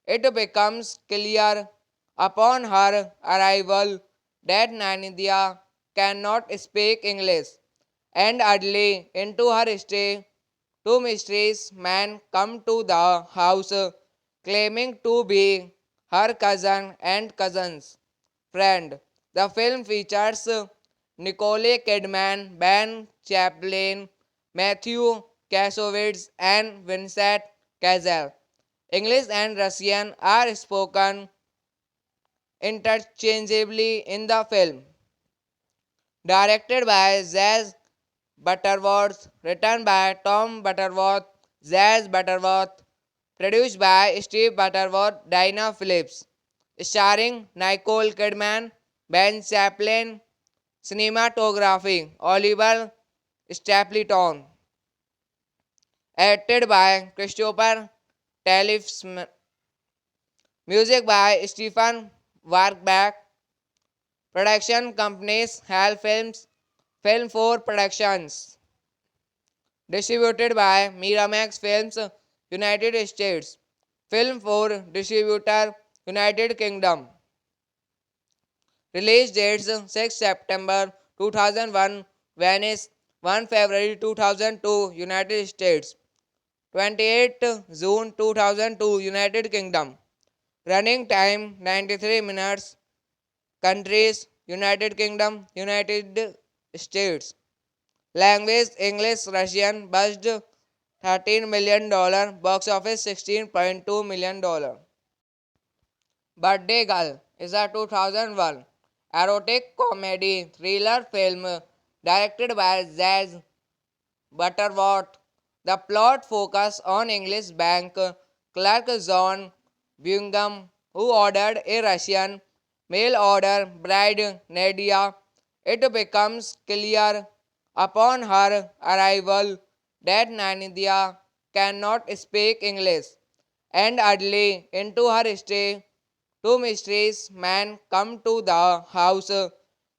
It becomes clear upon her arrival that Nanidia cannot speak English, and early into her stay, two mysterious men come to the house claiming to be her cousin and cousin's friend. The film features Nicole Kidman, Ben Chaplin, Matthew Kasowitz, and Vincent Cassel. English and Russian are spoken interchangeably in the film. Directed by Zaz Butterworth, written by Tom Butterworth, Zaz Butterworth, produced by Steve Butterworth, Dinah Phillips, starring Nicole Kidman, Ben Chaplin, cinematography, Oliver Stapleton, edited by Christopher Tallifs, music by Stephen Warkbach, production companies Hal Films, Film 4 Productions. Distributed by Miramax Films, United States. Film 4 distributor, United Kingdom. Release dates 6 September 2001, Venice, 1 February 2002, United States. 28 June 2002, United Kingdom. Running time 93 minutes. Countries United Kingdom, United States. Language English, Russian. Budget $13 million. Box office $16.2 million. Birthday Girl is a 2001 erotic comedy thriller film directed by Zaz Butterworth. The plot focuses on English bank clerk John Bingham, who ordered a Russian mail order bride Nadia. It becomes clear upon her arrival that Nadia cannot speak English, and early into her stay, two mysterious men come to the house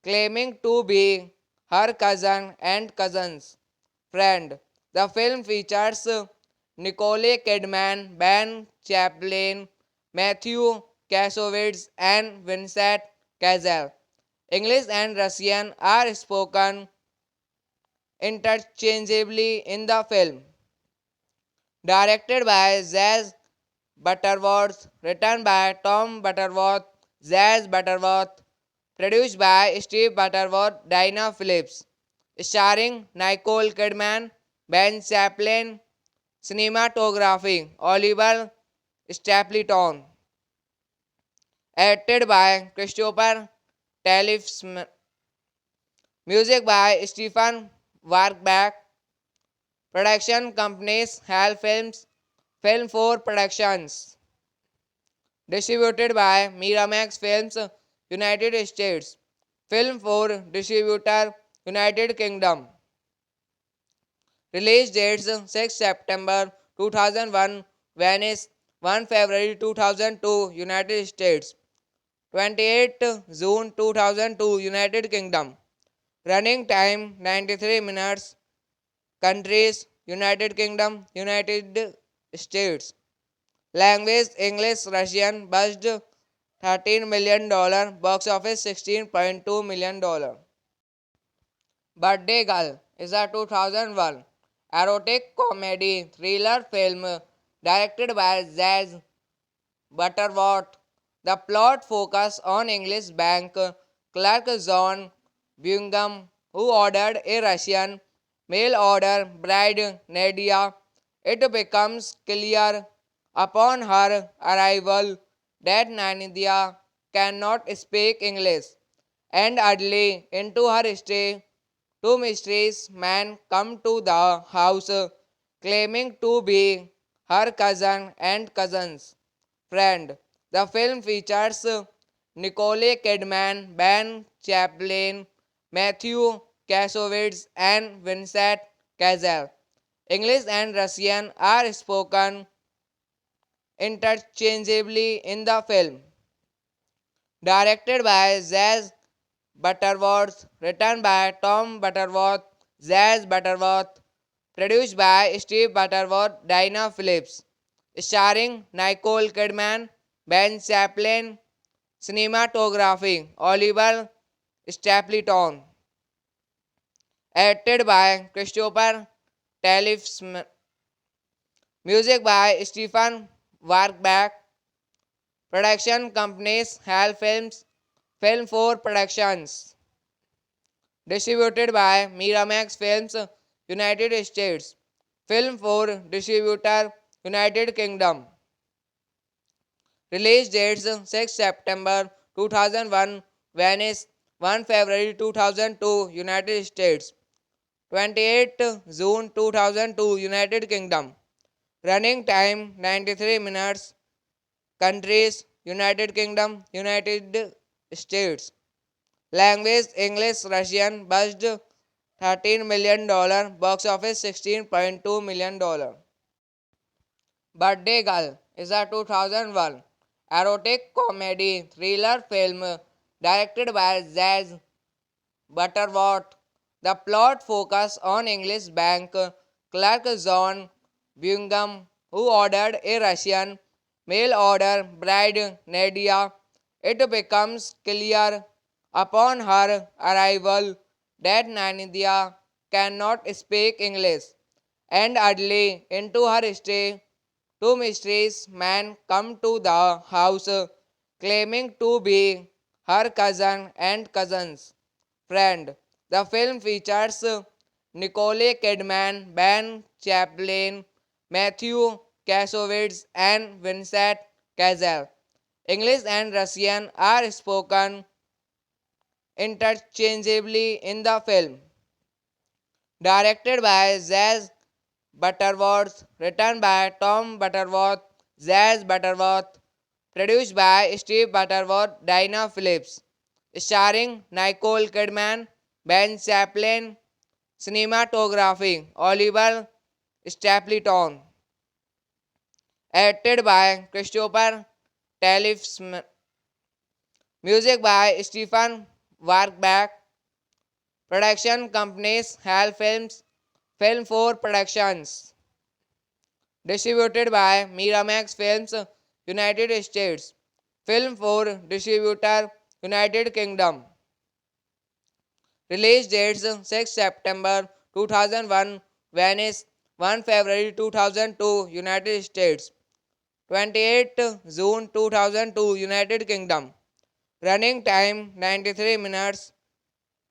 claiming to be her cousin and cousin's friend. The film features Nicole Kidman, Ben Chaplin, Matthew Kasowitz, and Vincent Cassel. English and Russian are spoken interchangeably in the film. Directed by Zaz Butterworth, written by Tom Butterworth, Zaz Butterworth, produced by Steve Butterworth, Dinah Phillips, starring Nicole Kidman, Ben Chaplin, cinematography, Oliver Stapleton, edited by Christopher Tallifs, music by Stephen Warkbach, production companies Hal Films, Film 4 Productions. Distributed by Miramax Films, United States. Film 4 distributor, United Kingdom. Release dates 6 September 2001, Venice, 1 February 2002, United States. 28 June 2002, United Kingdom. Running time 93 minutes. Countries United Kingdom, United States. Language English, Russian. Budget $13 million. Box office $16.2 million. Birthday Girl is a 2001 erotic comedy thriller film directed by Zaz Butterworth. The plot focuses on English bank clerk John Bingham, who ordered a Russian mail order bride Nadia. It becomes clear upon her arrival that Nadia cannot speak English, and early into her stay, two mysterious men come to the house claiming to be her cousin and cousin's friend. The film features Nicole Kidman, Ben Chaplin, Matthew Kasowitz, and Vincent Cassel. English and Russian are spoken interchangeably in the film. Directed by Zaz Butterworth, written by Tom Butterworth, Zaz Butterworth, produced by Steve Butterworth, Dinah Phillips, starring Nicole Kidman, Ben Chaplin, cinematography, Oliver Stapleton. Edited by Christopher Tallifs. Music by Stephen Warkbach. Production companies HAL Films, Film 4 Productions. Distributed by Miramax Films, United States. Film 4 Distributor, United Kingdom. Release dates 6 September 2001, Venice, 1 February 2002, United States. 28 June 2002, United Kingdom. Running time 93 minutes. Countries United Kingdom, United States. Language English, Russian. Budget $13 million. Box office $16.2 million. Birthday Girl is a 2001 erotic comedy thriller film directed by Zaz Butterworth. The plot focuses on English bank clerk John Bingham, who ordered a Russian mail order bride Nadia. It becomes clear upon her arrival that Nadia cannot speak English, and early into her stay, two mysterious men come to the house claiming to be her cousin and cousin's friend. The film features Nicole Kidman, Ben Chaplin, Matthew Kasowitz, and Vincent Cassel. English and Russian are spoken interchangeably in the film. Directed by Zaz Butterworth, written by Tom Butterworth, Zaz Butterworth, produced by Steve Butterworth, Dinah Phillips, starring Nicole Kidman, Ben Chaplin, cinematography, Oliver Stapleton, edited by Christopher Tallifs, music by Stephen Warkbach, production companies HAL Films, Film 4 Productions. Distributed by Miramax Films, United States. Film 4 Distributor, United Kingdom. Release dates 6 September 2001, Venice, 1 February 2002, United States. 28 June 2002, United Kingdom. Running time 93 minutes.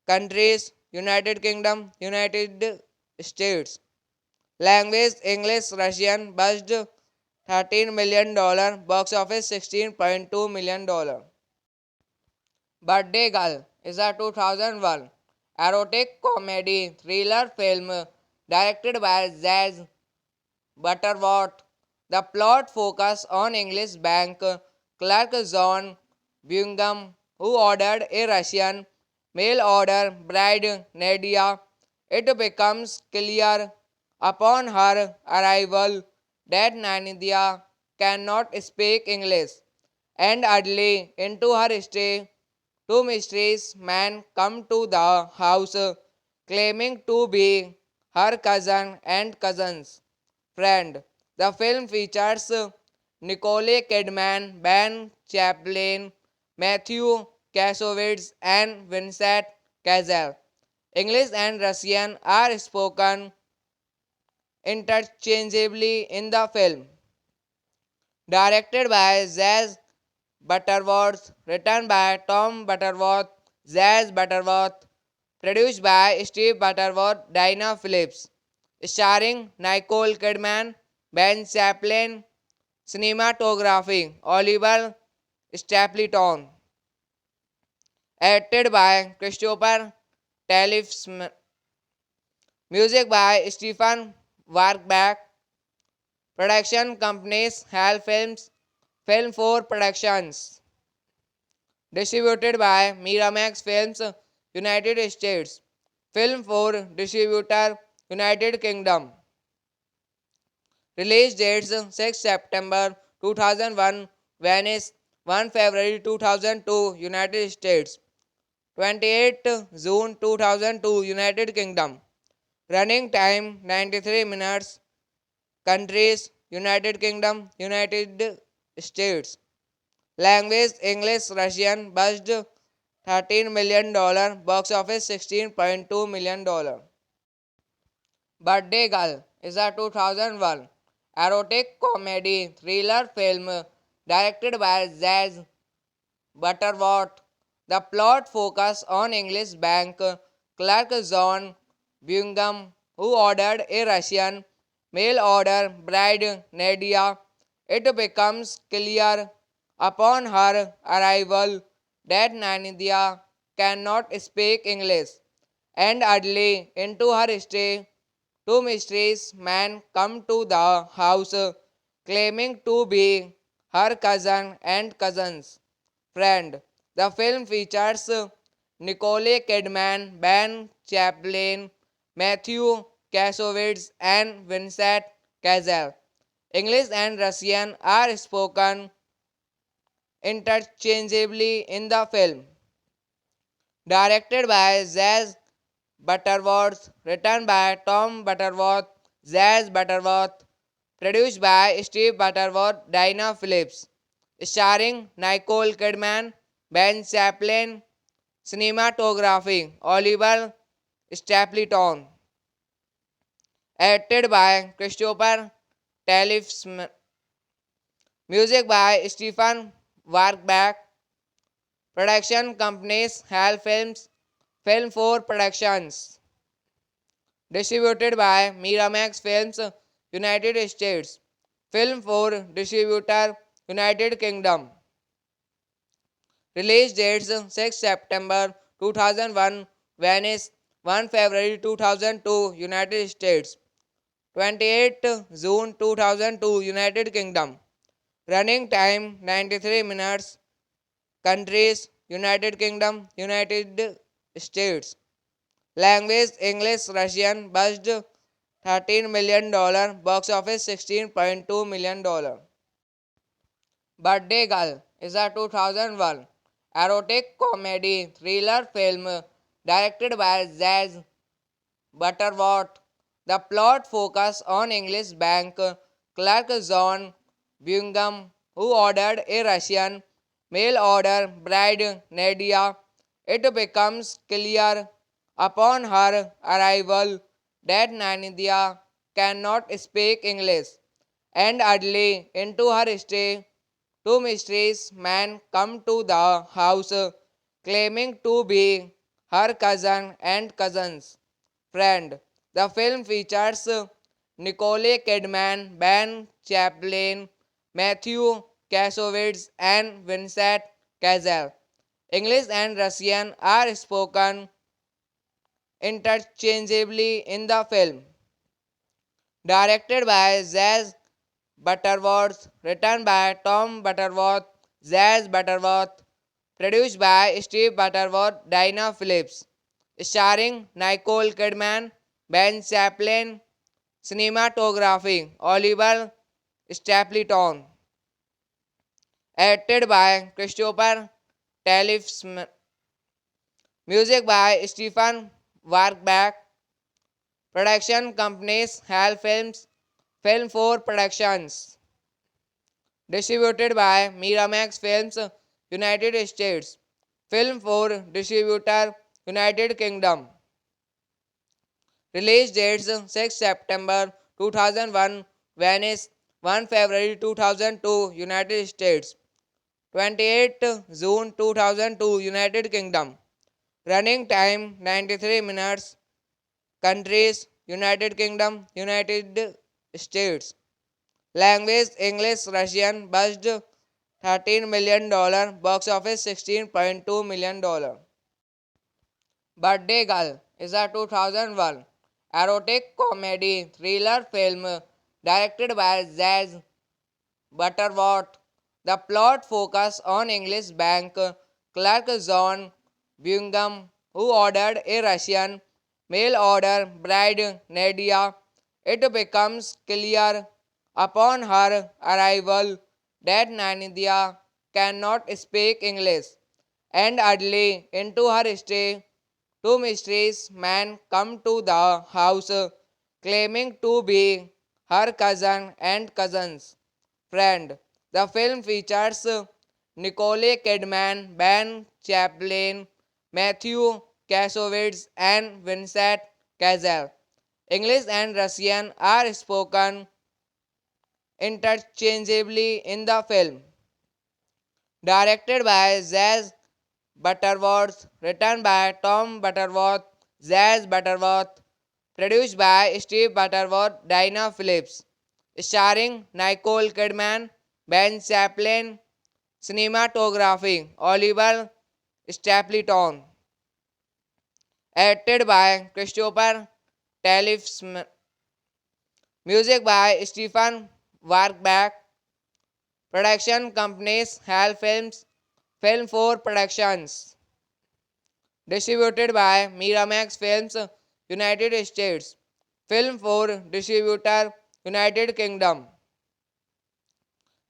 Countries United Kingdom, United States. Language English, Russian. Budget $13 million. Box office $16.2 million. Birthday Girl is a 2001 erotic comedy thriller film directed by Zaz Butterworth. The plot focuses on English bank clerk John Bingham, who ordered a Russian mail order bride Nadia. It becomes clear upon her arrival that Nadia cannot speak English, and early into her stay, two mysterious men come to the house claiming to be her cousin and cousin's friend. The film features Nicole Kidman, Ben Chaplin, Matthew Kasowitz, and Vincent Cassel. English and Russian are spoken interchangeably in the film. Directed by Zaz Butterworth, written by Tom Butterworth, Zaz Butterworth, produced by Steve Butterworth, Dinah Phillips, starring Nicole Kidman, Ben Chaplin, cinematography, Oliver Stapleton, edited by Christopher Tallifs, music by Stephen Warkbach, production companies HAL Films, Film 4 Productions. Distributed by Miramax Films, United States. Film 4 Distributor, United Kingdom. Release dates 6 September 2001, Venice, 1 February 2002, United States. 28 June 2002, United Kingdom. Running time 93 minutes. Countries United Kingdom, United States. Language English, Russian. Budget $13 million, box office $16.2 million. Birthday Girl is a 2001 erotic comedy thriller film directed by Zaz Butterworth. The plot focuses on English bank clerk John Bingham, who ordered a Russian mail order bride Nadia. It becomes clear upon her arrival that Nadia cannot speak English, and early into her stay, two mysterious men come to the house claiming to be her cousin and cousin's friend. The film features Nicole Kidman, Ben Chaplin, Matthew Kasowitz, and Vincent Cassel. English and Russian are spoken interchangeably in the film. Directed by Zaz Butterworth, written by Tom Butterworth, Zaz Butterworth, produced by Steve Butterworth, Dinah Phillips, starring Nicole Kidman, Ben Chaplin, cinematography, Oliver Stapleton, edited by Christopher Tallifs, music by Stephen Warkbach, production companies Hal Films, Film 4 Productions. Distributed by Miramax Films, United States. Film for distributor, United Kingdom. Release dates 6 September 2001, Venice, 1 February 2002, United States. 28 June 2002, United Kingdom. Running time 93 minutes. Countries United Kingdom, United States. Language English, Russian. Budget $13 million. Box office $16.2 million. Birthday Girl is a 2001 erotic comedy thriller film directed by Zaz Butterworth. The plot focuses on English bank clerk John Bingham, who ordered a Russian mail order bride Nadia. It becomes clear upon her arrival that Nadia cannot speak English, and early into her stay, two mysterious men come to the house claiming to be her cousin and cousin's friend. The film features Nicole Kidman, Ben Chaplin, Matthew Kasowitz, and Vincent Cassel. English and Russian are spoken interchangeably in the film. Directed by Zaz Butterworth, written by Tom Butterworth, Zaz Butterworth, produced by Steve Butterworth, Dinah Phillips, starring Nicole Kidman, Ben Chaplin, cinematography, Oliver Stapleton, edited by Christopher Tallifs, music by Stephen Warkbach, production companies Hal Films, Film 4 Productions. Distributed by Miramax Films, United States. Film for distributor, United Kingdom. Release dates 6 September 2001, Venice, 1 February 2002, United States. 28 June 2002, United Kingdom. Running time 93 minutes. Countries United Kingdom, United States. Language English, Russian. Budget $13 million. Box office $16.2 million. Birthday Girl is a 2001 erotic comedy thriller film directed by Zaz Butterworth. The plot focuses on English bank clerk John Bingham, who ordered a Russian mail order bride Nadia. It becomes clear upon her arrival that Nadia cannot speak English, and early into her stay, two mysterious men come to the house claiming to be her cousin and cousin's friend. The film features Nicole Kidman, Ben Chaplin, Matthew Kasowitz and Vincent Kazel. English and Russian are spoken interchangeably in the film. Directed by Zaz Butterworth, written by Tom Butterworth, Zaz Butterworth, produced by Steve Butterworth, Dinah Phillips, starring Nicole Kidman, Ben Chaplin, cinematography, Oliver Stapleton, edited by Christopher Tallifs, music by Stephen Warkbach, production companies Hal Films, Film 4 Productions. Distributed by Miramax Films, United States. Film 4 distributor, United Kingdom.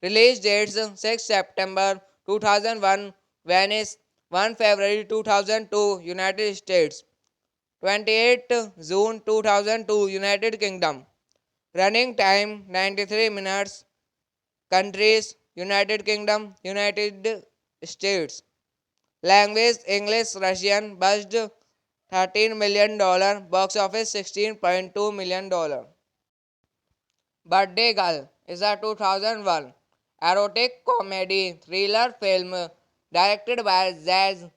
Release dates 6 September 2001, Venice, 1 February 2002, United States. 28 June 2002, United Kingdom. Running time 93 minutes. Countries United Kingdom, United States. Language English, Russian. Budget $13 million. Box office $16.2 million. Birthday Girl is a 2001 erotic comedy thriller film directed by Zaz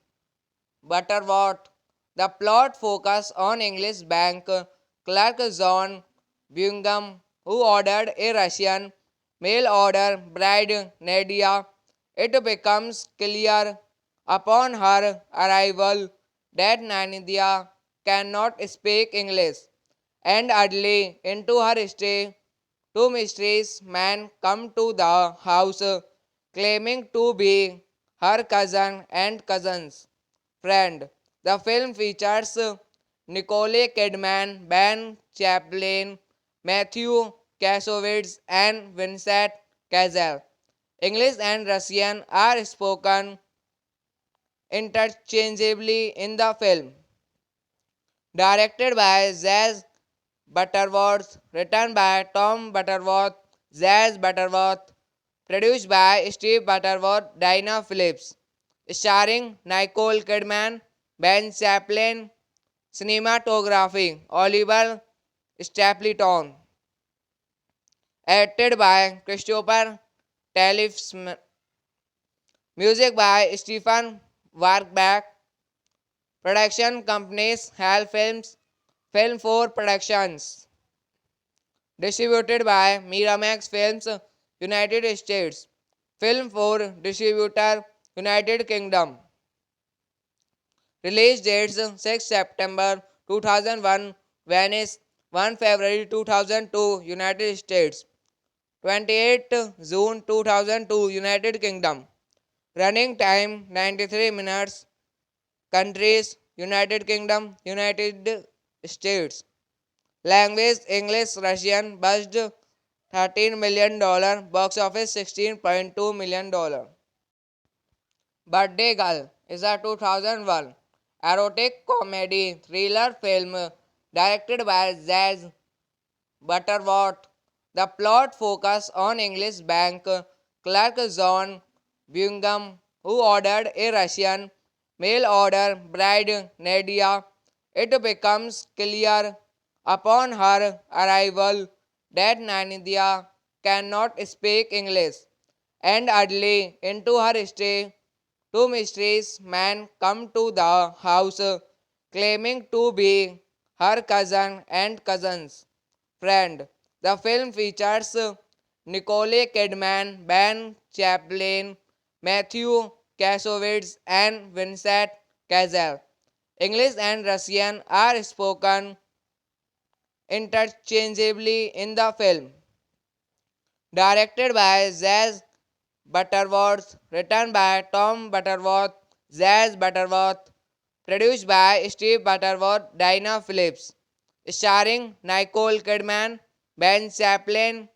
Butterworth. The plot focuses on English bank clerk John Bingham, who ordered a Russian mail order bride Nadia. It becomes clear upon her arrival that Nadia cannot speak English, and early into her stay, two mysterious men come to the house claiming to be her cousin and cousin's friend. The film features Nicole Kidman, Ben Chaplin, Matthew Kasowitz, and Vincent Kazel. English and Russian are spoken interchangeably in the film. Directed by Zaz Butterworth, written by Tom Butterworth, Zaz Butterworth, produced by Steve Butterworth, Dinah Phillips, starring Nicole Kidman, Ben Chaplin, cinematography, Oliver Stapleton, edited by Christopher Tallifs, music by Stephen Warkbach, production companies Hal Films, Film 4 Productions. Distributed by Miramax Films, United States. Film 4 distributor, United Kingdom. Release dates 6 September 2001, Venice, 1 February 2002, United States. 28 June 2002, United Kingdom. Running time 93 minutes. Countries United Kingdom, United States. Language English, Russian. Budget $13 million. Box office $16.2 million. Birthday Girl is a 2001 erotic comedy thriller film directed by Zaz Butterworth. The plot focuses on English bank clerk John Bingham, who ordered a Russian mail order bride Nadia. It becomes clear upon her arrival that Nadia cannot speak English, and early into her stay, two mysterious men come to the house claiming to be her cousin and cousin's friend. The film features Nicole Kidman, Ben Chaplin, Matthew Kasowitz, and Vincent Kazel. English and Russian are spoken interchangeably in the film. Directed by Zaz Butterworth, written by Tom Butterworth, Zaz Butterworth, produced by Steve Butterworth, Dinah Phillips, starring Nicole Kidman, Ben Chaplin,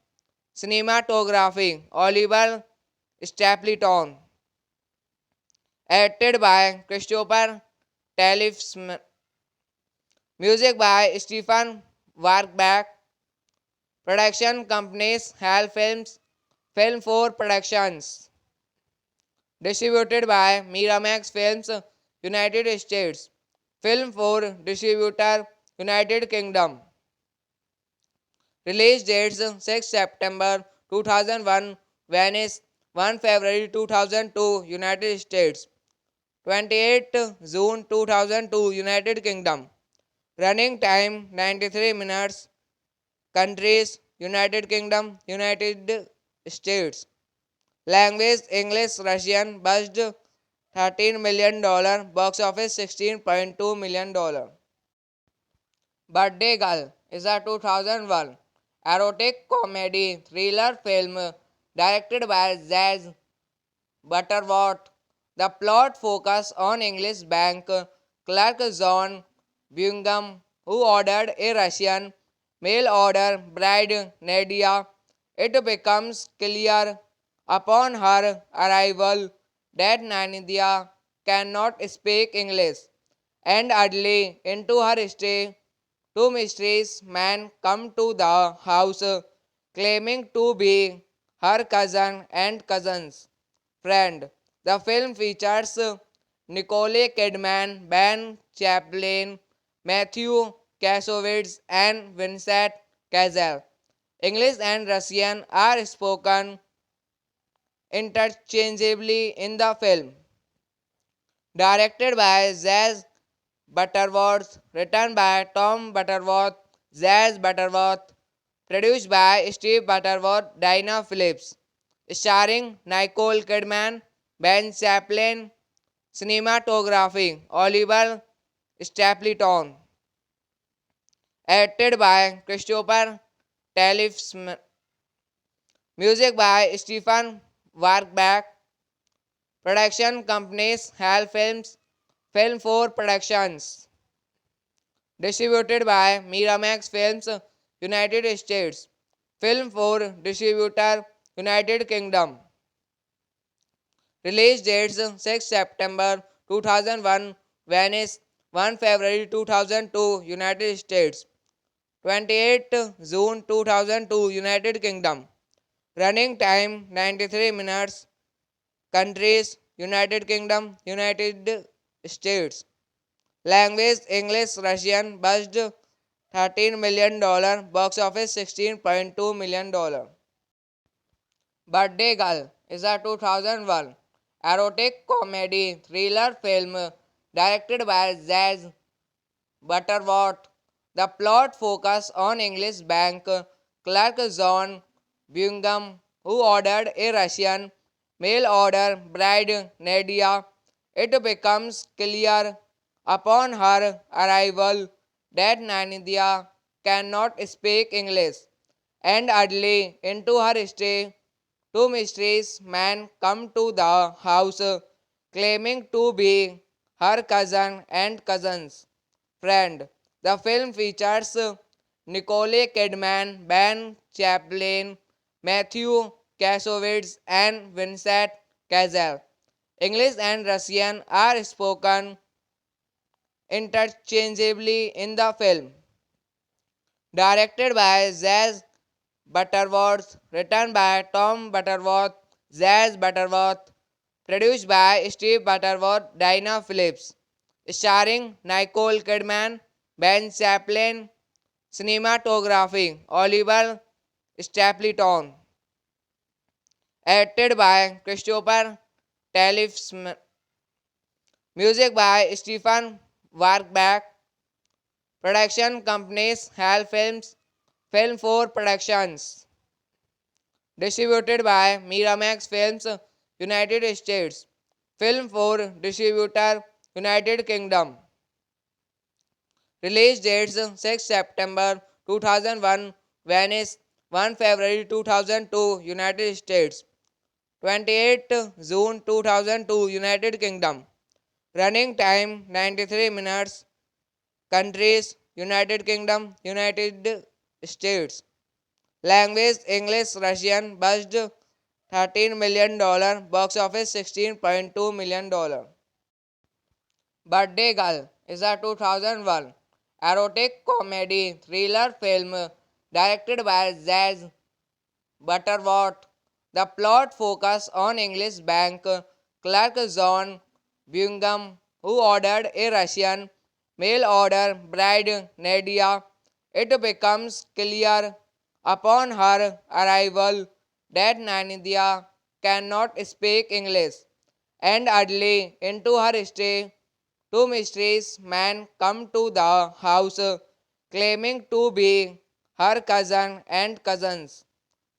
cinematography, Oliver Stapleton, edited by Christopher Tallifs, music by Stephen Warkbach, production companies Hal Films, Film 4 Productions. Distributed by Miramax Films, United States. Film for distributor United Kingdom. Release dates 6 September 2001 Venice, 1 February 2002 United States, 28 June 2002 United Kingdom. Running time 93 minutes. Countries United Kingdom, United States. Language English, Russian. Budget $13 million. Box office $16.2 million. Birthday Girl is a 2001 erotic comedy thriller film directed by Zaz Butterworth. The plot focuses on English bank clerk John Bingham, who ordered a Russian mail order bride Nadia. It becomes clear upon her arrival that Nadia cannot speak English, and early into her stay, two mysterious men come to the house claiming to be her cousin and cousin's friend. The film features Nicole Kidman, Ben Chaplin, Matthew Kasowitz, and Vincent Cassel. English and Russian are spoken interchangeably in the film. Directed by Zaz Butterworth, written by Tom Butterworth, Zaz Butterworth, produced by Steve Butterworth, Dinah Phillips, starring Nicole Kidman, Ben Chaplin, cinematography, Oliver Stapleton, edited by Christopher Tallifs, music by Stephen Warkbach, production companies Hal Films, Film 4 Productions, distributed by Miramax Films, United States, Film 4 distributor, United Kingdom. Release dates 6 September 2001 Venice, 1 February 2002 United States, 28 June 2002 United Kingdom. Running time 93 minutes. Countries United Kingdom, United States. Language English, Russian. Budget $13 million. Box office $16.2 million. Birthday Girl is a 2001 erotic comedy thriller film directed by Zaz Butterworth. The plot focuses on English bank clerk John Bingham, who ordered a Russian mail order bride Nadia. It becomes clear upon her arrival that Nadia cannot speak English, and early into her stay, two mysterious men come to the house claiming to be her cousin and cousin's friend. The film features Nicole Kidman, Ben Chaplin, Matthew Kasowitz, and Vincent Cassel. English and Russian are spoken interchangeably in the film. Directed by Zaz Butterworth, written by Tom Butterworth, Zaz Butterworth, produced by Steve Butterworth, Dinah Phillips, starring Nicole Kidman, Ben Chaplin, cinematography, Oliver Stapleton, edited by Christopher Tallifs, music by Stephen Warkbach, production companies Hal Films, Film 4 Productions, distributed by Miramax Films, United States, Film 4 distributor, United Kingdom. Release dates 6 September 2001 Venice, 1 February 2002 United States, 28 June 2002 United Kingdom. Running time 93 minutes. Countries United Kingdom, United States. Language English, Russian. Budget $13 million. Box office $16.2 million. Birthday Girl is a 2001 erotic comedy thriller film directed by Zaz Butterworth. The plot focuses on English bank clerk John Bingham, who ordered a Russian mail order bride Nadia. It becomes clear upon her arrival that Nadia cannot speak English, and early into her stay, two mysterious men come to the house claiming to be her cousin and cousin's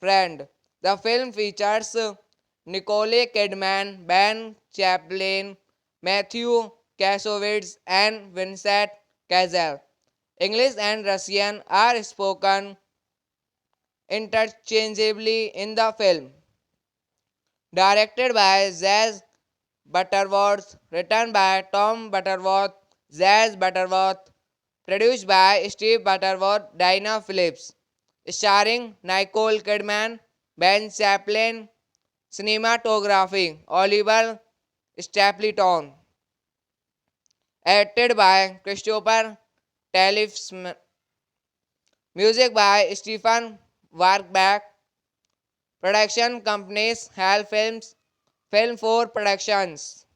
friend. The film features Nicole Kidman, Ben Chaplin, Matthew Kasowitz, and Vincent Cassel. English and Russian are spoken interchangeably in the film. Directed by Zaz Butterworth, written by Tom Butterworth, Zaz Butterworth, produced by Steve Butterworth, Dinah Phillips, starring Nicole Kidman, Ben Chaplin, cinematography, Oliver Stapleton, edited by Christopher Tallifsman, music by Stephen Warkbach, production companies Hal Films, Film 4 Productions,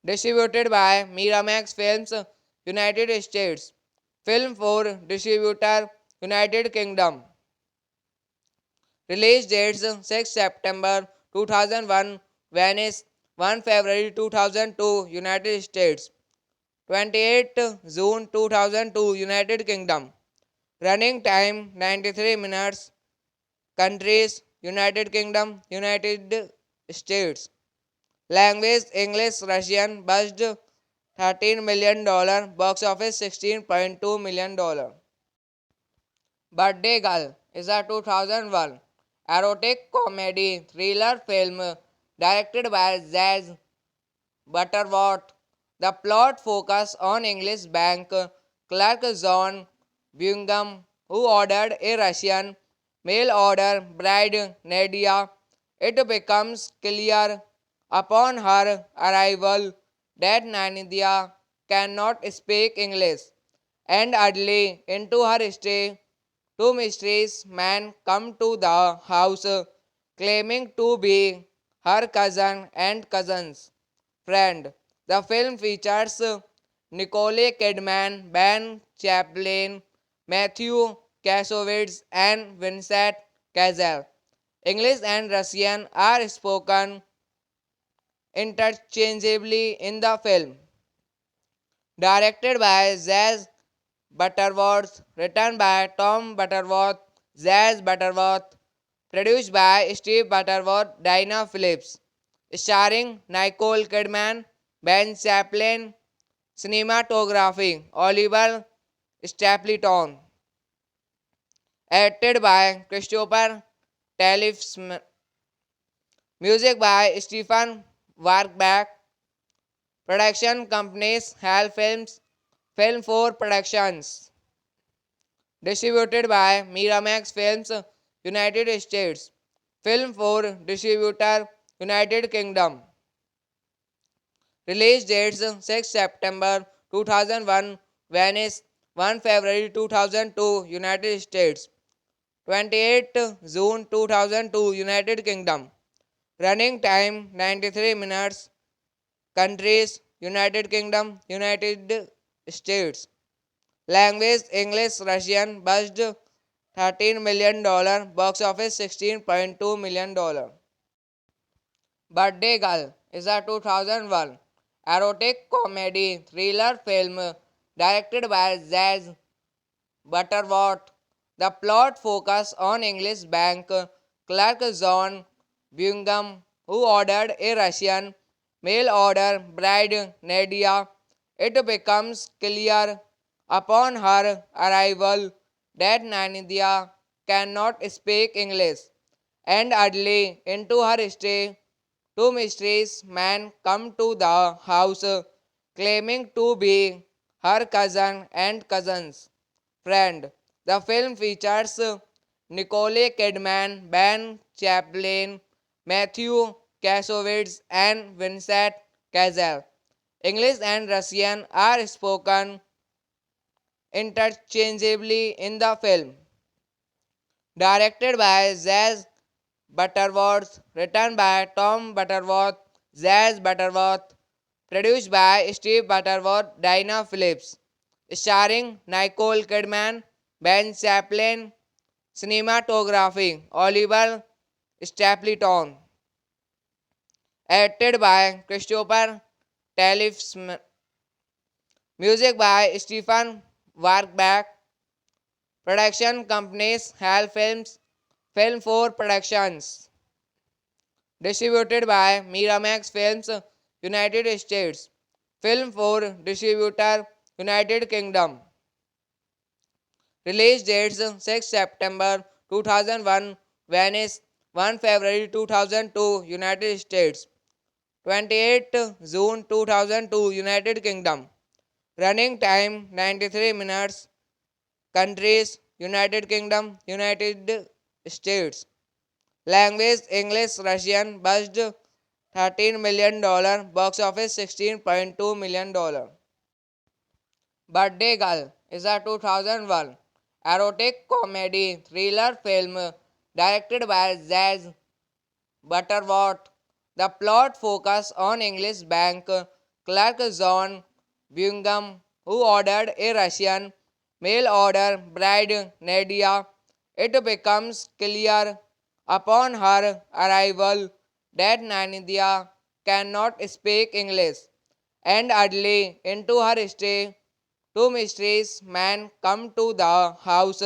distributed by Miramax Films, United States, Film 4 distributor, United Kingdom. Release dates 6 September 2001, Venice, 1 February 2002, United States, 28 June 2002, United Kingdom. Running time 93 minutes. Countries United Kingdom, United States. Language English, Russian. Budget $13 million. Box office $16.2 million. Birthday Girl is a 2001 erotic comedy thriller film directed by Zaz Butterworth. The plot focuses on English bank clerk John Bingham, who ordered a Russian mail order bride Nadia. It becomes clear upon her arrival that Nadia cannot speak English, and early into her stay, two mysterious men come to the house claiming to be her cousin and cousin's friend. The film features Nicole Kidman, Ben Chaplin, Matthew Kasowitz, and Vincent Cassel. English and Russian are spoken interchangeably in the film. Directed by Zaz Butterworth, written by Tom Butterworth, Zaz Butterworth, produced by Steve Butterworth, Dinah Phillips, starring Nicole Kidman, Ben Chaplin, cinematography, Oliver Stapleton, edited by Christopher Tallifsman, music by Stephen Warkbach, production companies Hal Films, Film 4 Productions, distributed by Miramax Films, United States, Film 4 distributor, United Kingdom. Release dates 6 September 2001, Venice, 1 February 2002, United States, 28 June 2002, United Kingdom. Running time 93 minutes. Countries United Kingdom, United States. Language English, Russian. Budget $13 million. Box office $16.2 million. Birthday Girl is a 2001 erotic comedy thriller film directed by Zaz Butterworth. The plot focuses on English bank clerk John Bingham, who ordered a Russian mail order bride Nadia. It becomes clear upon her arrival that Nadia cannot speak English, and early into her stay, two mysterious men come to the house claiming to be her cousin and cousin's friend. The film features Nicole Kidman, Ben Chaplin, Matthew Kasowitz, and Vincent Cassel. English and Russian are spoken interchangeably in the film. Directed by Zaz Butterworth, written by Tom Butterworth, Zaz Butterworth, produced by Steve Butterworth, Dinah Phillips, starring Nicole Kidman, Ben Chaplin, cinematography, Oliver Stapleton, edited by Christopher Tallifs, music by Stephen Warkbach, production companies Hal Films, Film 4 Productions, distributed by Miramax Films, United States, Film 4 distributor, United Kingdom. Release dates 6 September 2001, Venice, 1 February 2002, United States, 28 June 2002, United Kingdom. Running time 93 minutes. Countries United Kingdom, United States. Language English, Russian. Budget $13 million. Box office $16.2 million. Birthday Girl is a 2001 erotic comedy thriller film directed by Zaz Butterworth. The plot focuses on English bank clerk John Bingham, who ordered a Russian mail order bride Nadia. It becomes clear upon her arrival that Nadia cannot speak English, and early into her stay, two mysterious men come to the house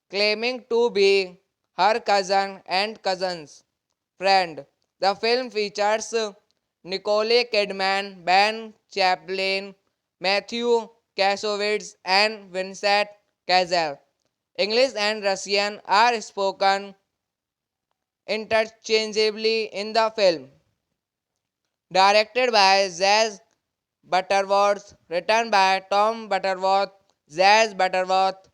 claiming to be her cousin and cousin's friend. The film features Nicole Kidman, Ben Chaplin, Matthew Kasowitz, and Vincent Cassel. English and Russian are spoken interchangeably in the film. Directed by Zaz Butterworth, written by Tom Butterworth, Zaz Butterworth,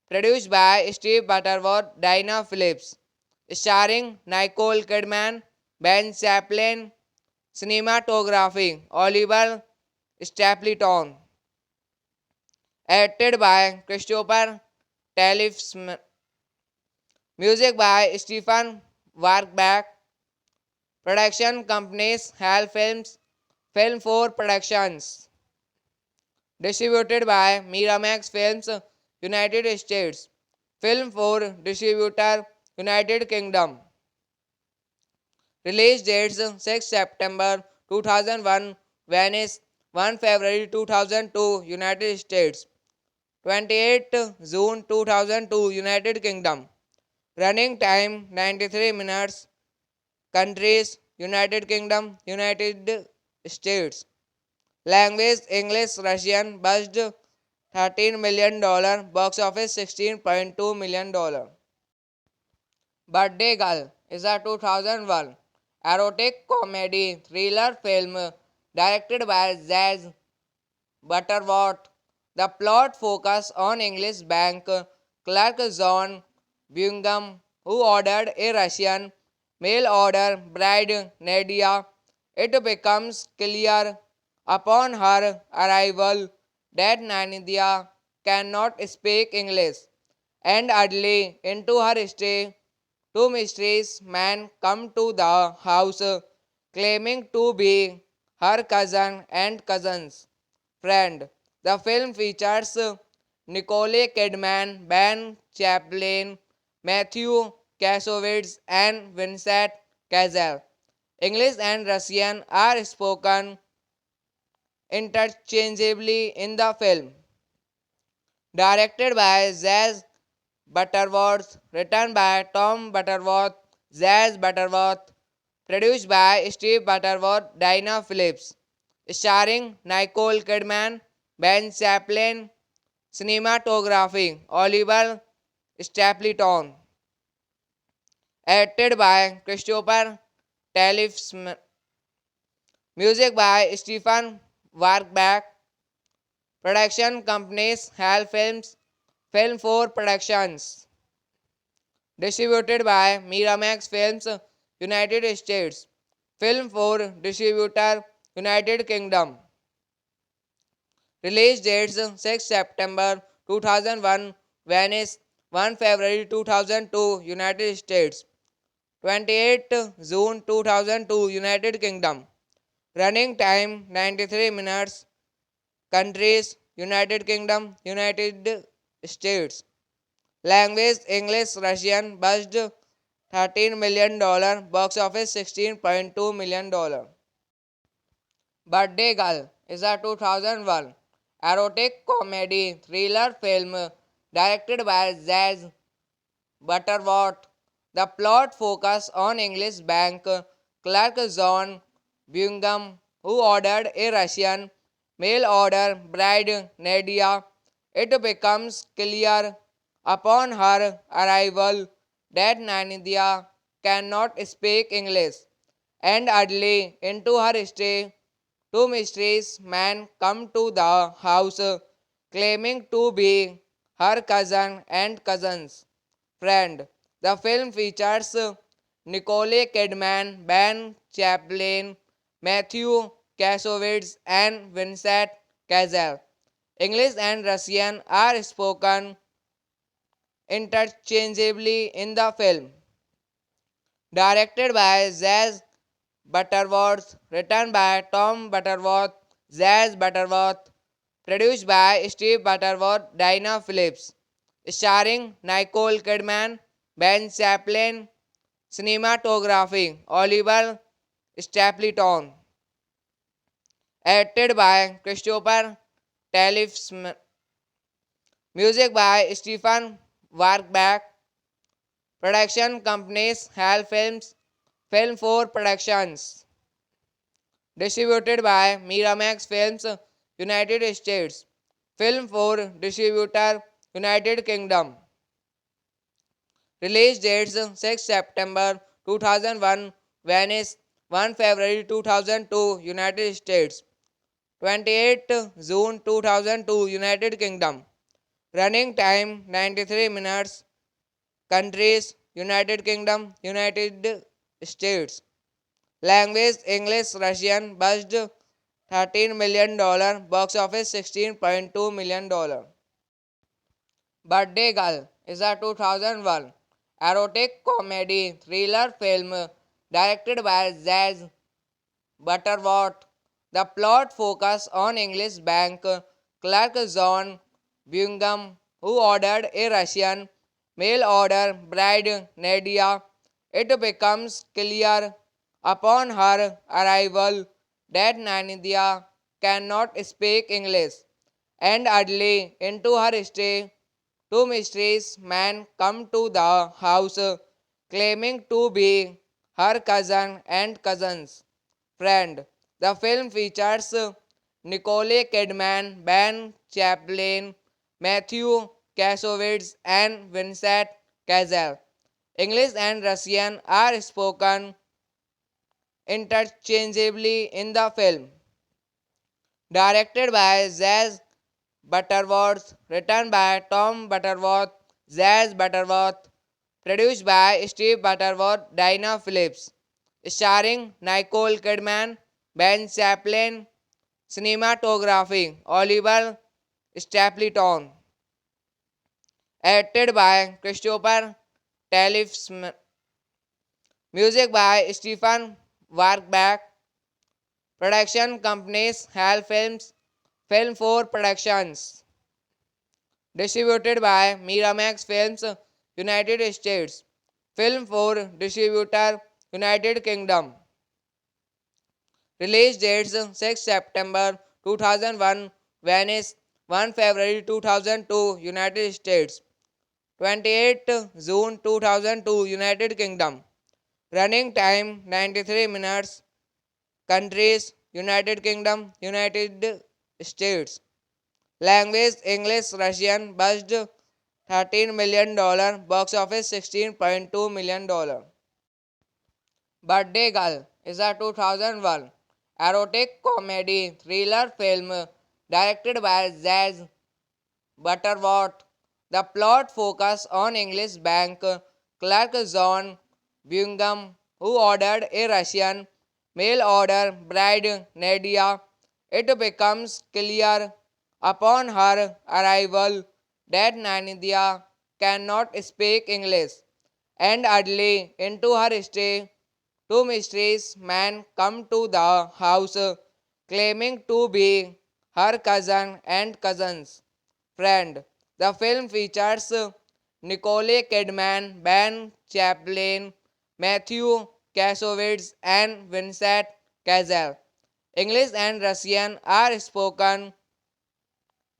produced by Steve Butterworth, Dinah Phillips, starring Nicole Kidman, Ben Chaplin, cinematography, Oliver Stapleton, edited by Christopher Tallifs, music by Stephen Warkbach, production companies Hal Films, Film 4 Productions, distributed by Miramax Films, United States, Film 4 distributor, United Kingdom. Release dates 6 September 2001, Venice, 1 February 2002, United States, 28 June 2002, United Kingdom. Running time 93 minutes. Countries United Kingdom, United States. Language English, Russian. Budget $13 million. Box office $16.2 million. Birthday Girl is a 2001 erotic comedy thriller film directed by Zaz Butterworth. The plot focuses on English bank clerk John Bingham, who ordered a Russian mail order bride Nadia. It becomes clear upon her arrival that Nadia cannot speak English, and early into her stay, two mysterious men come to the house claiming to be her cousin and cousin's friend. The film features Nicole Kidman, Ben Chaplin, Matthew Kasowitz, and Vincent Cassel. English and Russian are spoken interchangeably in the film. Directed by Zaz Butterworth, written by Tom Butterworth, Zaz Butterworth, produced by Steve Butterworth, Dinah Phillips, starring Nicole Kidman, Ben Chaplin, cinematography, Oliver Stapleton, edited by Christopher Tallifs, music by Stephen Warkbach, production companies Hal Films, Film 4 Productions, distributed by Miramax Films, United States, Film 4 distributor, United Kingdom. Release dates 6 September 2001, Venice, 1 February 2002, United States, 28 June 2002, United Kingdom. Running time 93 minutes. Countries United Kingdom, United States. Language English, Russian. Budget $13 million. Box office $16.2 million. Birthday Girl is a 2001 erotic comedy thriller film directed by Zaz Butterworth. The plot focuses on English bank clerk John Bingham, who ordered a Russian mail order bride Nadia. It becomes clear upon her arrival that Nadia cannot speak English, and early into her stay, two mysterious men come to the house claiming to be her cousin and cousin's friend. The film features Nicole Kidman, Ben Chaplin, Matthew Kasowitz, and Vincent Cassel. English and Russian are spoken interchangeably in the film. Directed by Zaz Butterworth, written by Tom Butterworth, Zaz Butterworth, produced by Steve Butterworth, Dinah Phillips, starring Nicole Kidman, Ben Chaplin, cinematography, Oliver Stapleton, edited by Christopher Tallifs, music by Stephen Warkbach, production companies Hal Films, Film 4 Productions. Distributed by Miramax Films, United States. Film for distributor, United Kingdom. Release dates 6 September 2001, Venice, 1 February 2002, United States. 28 June 2002, United Kingdom. Running time 93 minutes. Countries United Kingdom, United States. Language English, Russian. Budget $13 million. Box office $16.2 million. Birthday Girl is a 2001 erotic comedy thriller film directed by Zaz Butterworth. The plot focuses on English bank clerk John Bingham, who ordered a Russian mail order bride Nadia. It becomes clear upon her arrival that Nadia cannot speak English, and early into her stay, two mysterious men come to the house claiming to be her cousin and cousin's friend. The film features Nicole Kidman, Ben Chaplin, Matthew Kasowitz, and Vincent Cassel. English and Russian are spoken interchangeably in the film. Directed by Zaz Butterworth, written by Tom Butterworth, Zaz Butterworth, produced by Steve Butterworth, Dinah Phillips, starring Nicole Kidman, Ben Chaplin, cinematography, Oliver Stapleton, edited by Christopher Tallifs, music by Stephen Warkbach, production companies Hal Films, Film 4 Productions. Distributed by Miramax Films, United States. Film for distributor, United Kingdom. Release dates 6 September 2001, Venice, 1 February 2002, United States. 28 June 2002, United Kingdom. Running time 93 minutes. Countries United Kingdom, United States. Language English, Russian. Budget $13 million. Box office $16.2 million. Birthday Girl is a 2001 erotic comedy thriller film directed by Zaz Butterworth. The plot focuses on English bank clerk John Bingham, who ordered a Russian mail order bride Nadia. It becomes clear upon her arrival that Nadia cannot speak English, and early into her stay, Two mysterious men come to the house claiming to be her cousin and cousin's friend. The film features Nicole Kidman, Ben Chaplin, Matthew Kasowitz, and Vincent Cassel. English and Russian are spoken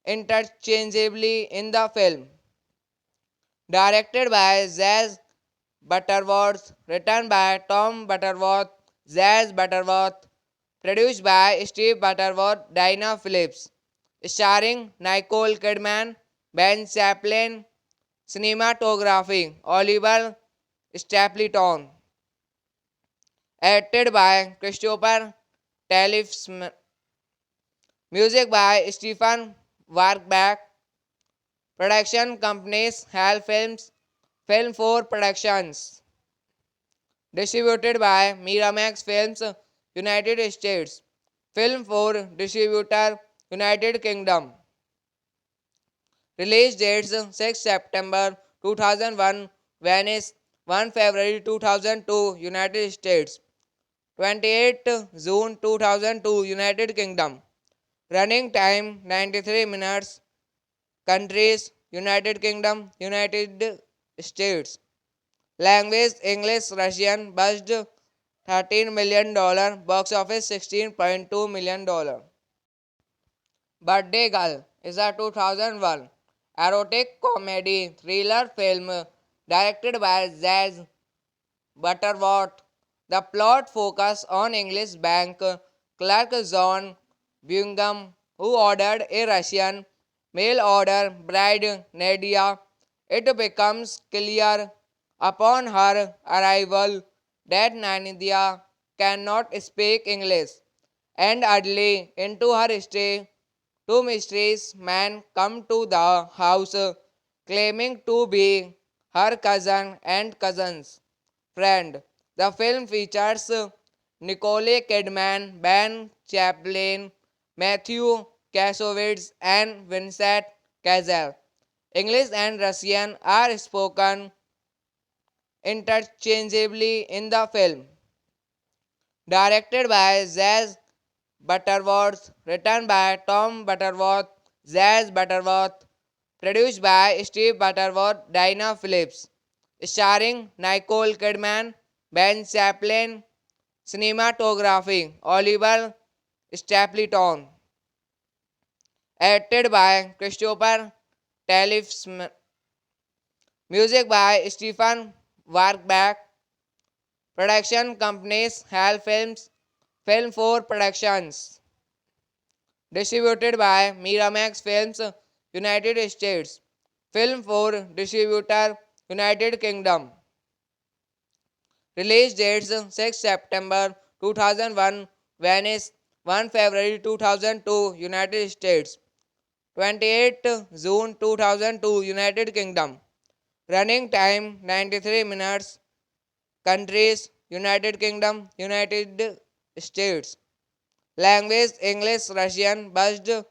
interchangeably in the film. Directed by Zaz Butterworth, written by Tom Butterworth, Zaz Butterworth, produced by Steve Butterworth, Dinah Phillips, starring Nicole Kidman, Ben Chaplin, cinematography, Oliver Stapleton, edited by Christopher Tallifs, music by Stephen Warkbach, production companies Hal Films, Film 4 Productions. Distributed by Miramax Films, United States. Film 4 Distributor, United Kingdom. Release dates 6 September 2001, Venice, 1 February 2002, United States. 28 June 2002, United Kingdom. Running time 93 minutes. Countries United Kingdom, United States. Language English, Russian. Budget $13 million. Box office $16.2 million. Birthday Girl is a 2001 erotic comedy thriller film directed by Zaz Butterworth. The plot focuses on English bank clerk John Bingham, who ordered a Russian mail order bride Nadia. It becomes clear upon her arrival that Nadia cannot speak English, and early into her stay, two mysterious men come to the house claiming to be her cousin and cousin's friend. The film features Nicole Kidman, Ben Chaplin, Matthew Kasowitz, and Vincent Cassel. English and Russian are spoken interchangeably in the film. Directed by Zaz Butterworth, written by Tom Butterworth, Zaz Butterworth, produced by Steve Butterworth, Dinah Phillips, starring Nicole Kidman, Ben Chaplin, cinematography, Oliver Stapleton, edited by Christopher Tallifs, music by Stephen Warkbach, production companies Hal Films, Film 4 Productions. Distributed by Miramax Films, United States. Film 4 Distributor, United Kingdom. Release dates 6 September 2001, Venice, 1 February 2002, United States. 28 June 2002, United Kingdom. Running time 93 minutes. Countries United Kingdom, United States. Language English, Russian. Budget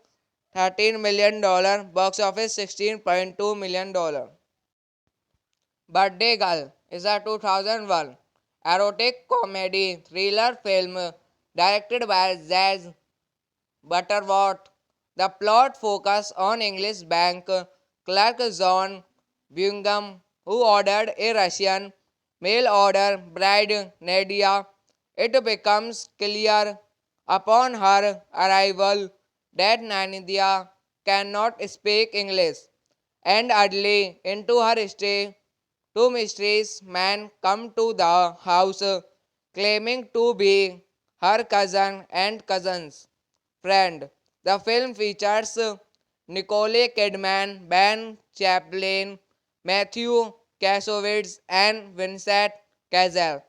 $13 million. Box office $16.2 million. Birthday Girl is a 2001 erotic comedy thriller film directed by Zaz Butterworth. The plot focuses on English bank clerk John Bingham, who ordered a Russian mail order bride Nadia. It becomes clear upon her arrival that Nadia cannot speak English, and early into her stay, two mysterious men come to the house claiming to be her cousin and cousin's friend. The film features Nicole Kidman, Ben Chaplin, Matthew Kasowitz, and Vincent Cassel.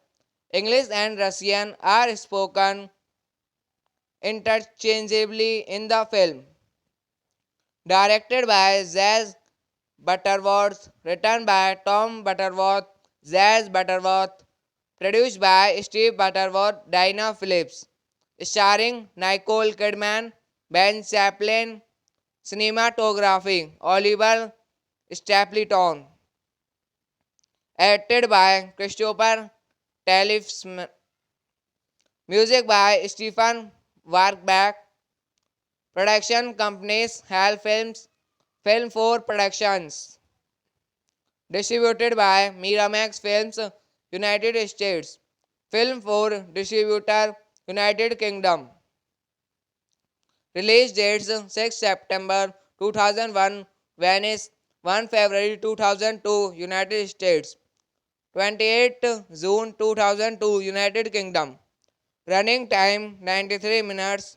English and Russian are spoken interchangeably in the film. Directed by Zaz Butterworth, written by Tom Butterworth, Zaz Butterworth, produced by Steve Butterworth, Dinah Phillips, starring Nicole Kidman, Ben Chaplin, cinematography, Oliver Stapleton, edited by Christopher Tallifs, Music by Stephen Warkbach. Production companies HAL Films, Film 4 Productions. Distributed by Miramax Films, United States. Film 4 Distributor, United Kingdom. Release dates 6 September 2001, Venice, 1 February 2002, United States, 28 June 2002, United Kingdom. Running time 93 minutes.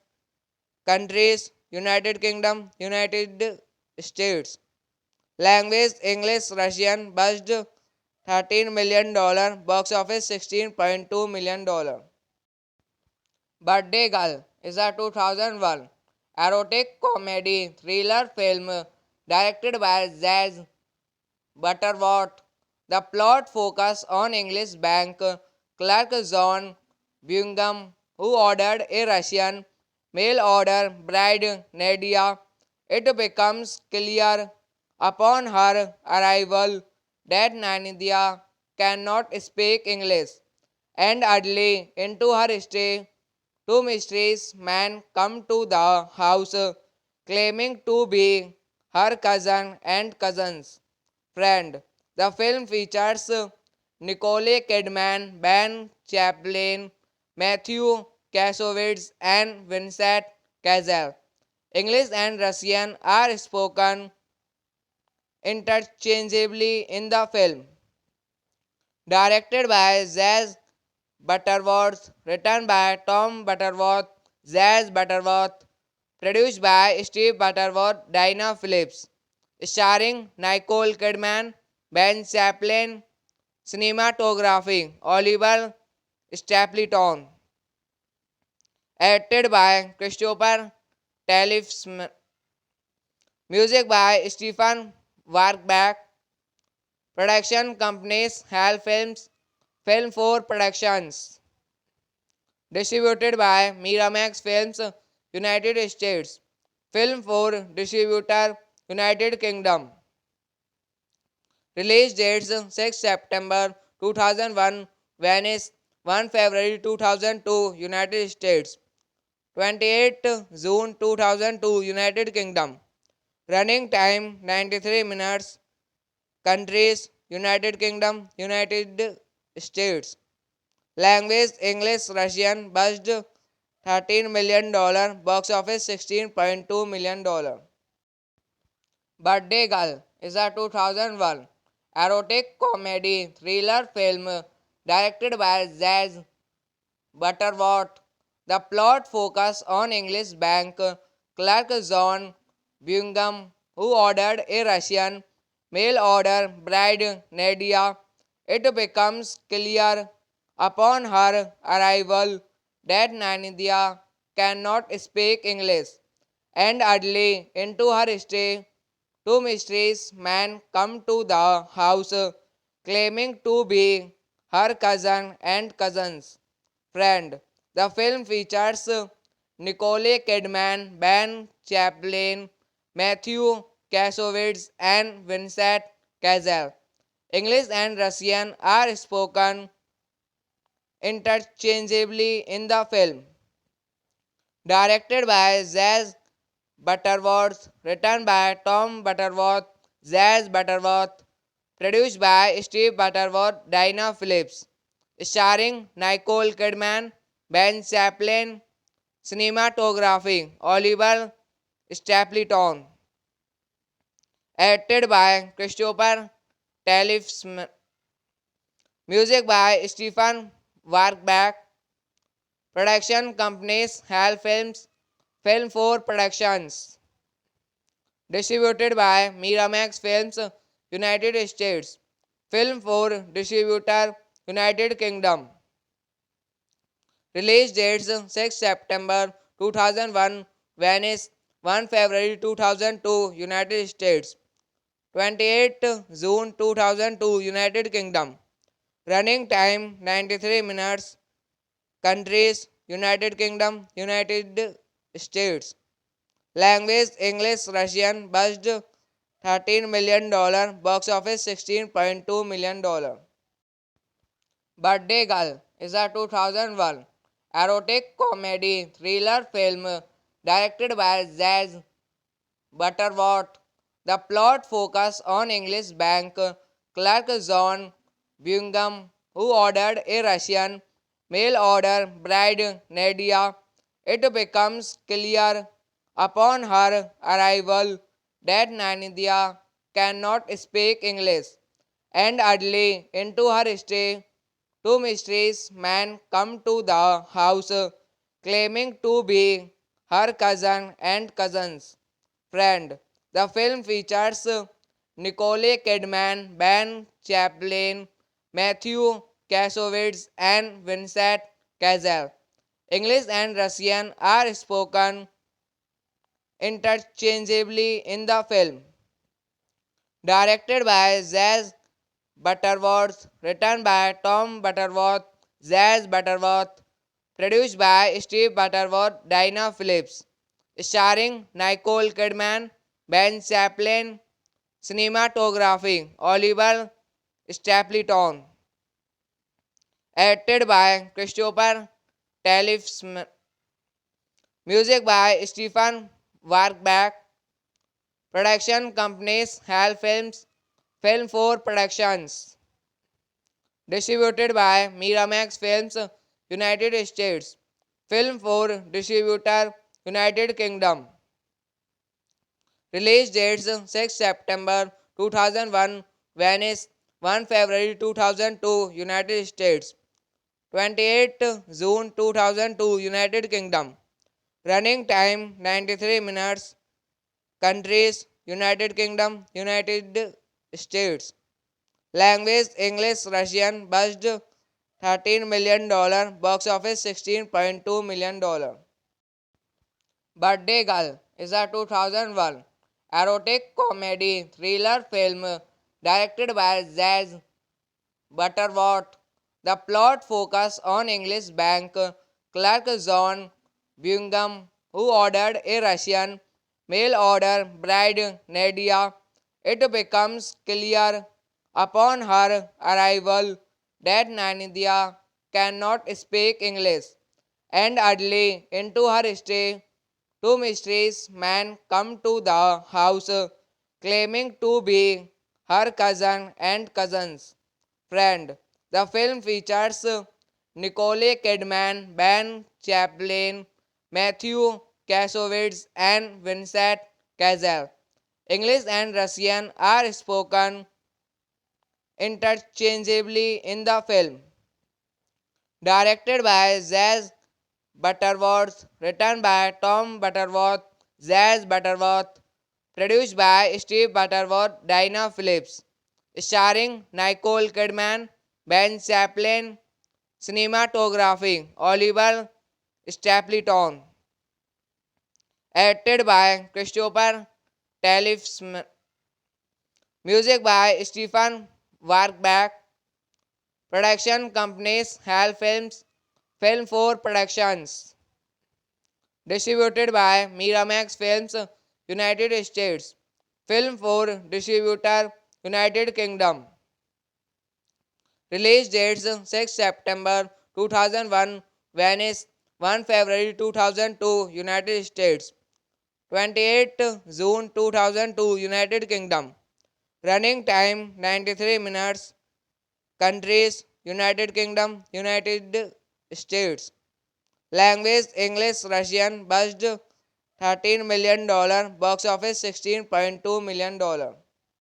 Countries United Kingdom, United States. Language English, Russian. Budget $13 million. Box office $16.2 million. Birthday Girl is a 2001 erotic comedy thriller film directed by Zaz Butterworth. The plot focuses on English bank clerk John Bingham, who ordered a Russian mail order bride Nadia. It becomes clear upon her arrival that Nadia cannot speak English, and early into her stay, two mysterious men come to the house claiming to be her cousin and cousin's friend. The film features Nicole Kidman, Ben Chaplin, Matthew Kasowitz, and Vincent Cassel. English and Russian are spoken interchangeably in the film. Directed by Zaz Butterworth, written by Tom Butterworth, Zaz Butterworth, produced by Steve Butterworth, Dinah Phillips, starring Nicole Kidman, Ben Chaplin, cinematography, Oliver Stapleton, edited by Christopher Tallifsman, music by Stephen Warkbach, production companies HAL Films, Film 4 Productions. Distributed by Miramax Films, United States. Film 4 Distributor, United Kingdom. Release dates 6 September 2001, Venice, 1 February 2002, United States, 28 June 2002, United Kingdom. Running time 93 minutes. Countries United Kingdom, United States. Language English, Russian. Budget $13 million. Box office $16.2 million. Birthday Girl is a 2001 erotic comedy thriller film directed by Zaz Butterworth. The plot focuses on English bank clerk John Bingham, who ordered a Russian mail order bride Nadia. It becomes clear upon her arrival that Nadia cannot speak English, and early into her stay, two mysterious men come to the house claiming to be her cousin and cousin's friend. The film features Nicole Kidman, Ben Chaplin, Matthew Kasowitz, and Vincent Cassel. English and Russian are spoken interchangeably in the film. Directed by Zaz Butterworth, written by Tom Butterworth, Zaz Butterworth, produced by Steve Butterworth, Dinah Phillips, starring Nicole Kidman, Ben Chaplin, cinematography, Oliver Stapleton, edited by Christopher Tallifsman, music by Stephen Warkbach, production companies HAL Films, Film 4 Productions. Distributed by Miramax Films, United States. Film 4 Distributor, United Kingdom. Release dates 6 September 2001, Venice, 1 February 2002, United States, 28 June 2002, United Kingdom. Running time 93 minutes. Countries United Kingdom, United States. Language English, Russian. Budget $13 million. Box office $16.2 million. Birthday Girl is a 2001 erotic comedy thriller film directed by Zaz Butterworth. The plot focuses on English bank clerk John Bingham, who ordered a Russian mail order bride Nadia. It becomes clear upon her arrival that Nadia cannot speak English, and early into her stay, two mysterious men come to the house claiming to be her cousin and cousin's friend. The film features Nicole Kidman, Ben Chaplin, Matthew Kasowitz, and Vincent Cassel. English and Russian are spoken interchangeably in the film. Directed by Zaz Butterworth, written by Tom Butterworth, Zaz Butterworth, produced by Steve Butterworth, Dinah Phillips, starring Nicole Kidman, Ben Chaplin, cinematography, Oliver Stapleton, edited by Christopher Tallifs, music by Stephen Warkbach, production companies Hal Films, Film 4 Productions. Distributed by Miramax Films, United States. Film 4 Distributor, United Kingdom. Release dates 6 September 2001, Venice, 1 February 2002, United States. 28 June 2002, United Kingdom. Running time 93 minutes. Countries United Kingdom, United States. Language English, Russian. Budget $13 million. Box office $16.2 million. Birthday Girl is a 2001 erotic comedy thriller film directed by Zaz Butterworth. The plot focuses on English bank clerk John Bingham, who ordered a Russian mail order bride Nadia. It becomes clear upon her arrival that Nadia cannot speak English, and early into her stay, two mysterious men come to the house claiming to be her cousin and cousin's friend. The film features Nicole Kidman, Ben Chaplin, Matthew Kasowitz, and Vincent Cassel. English and Russian are spoken interchangeably in the film. Directed by Zaz Butterworth, written by Tom Butterworth, Zaz Butterworth, produced by Steve Butterworth, Dinah Phillips, starring Nicole Kidman, Ben Chaplin, cinematography, Oliver Stapleton, edited by Christopher Tallifs, music by Stephen Warkbach, production companies Hal Films, Film 4 Productions. Distributed by Miramax Films, United States. Film 4 Distributor, United Kingdom. Release dates 6 September 2001, Venice, 1 February 2002, United States. 28 June 2002, United Kingdom. Running time 93 minutes. Countries United Kingdom, United States. Language English, Russian. Budget $13 million. Box office $16.2 million.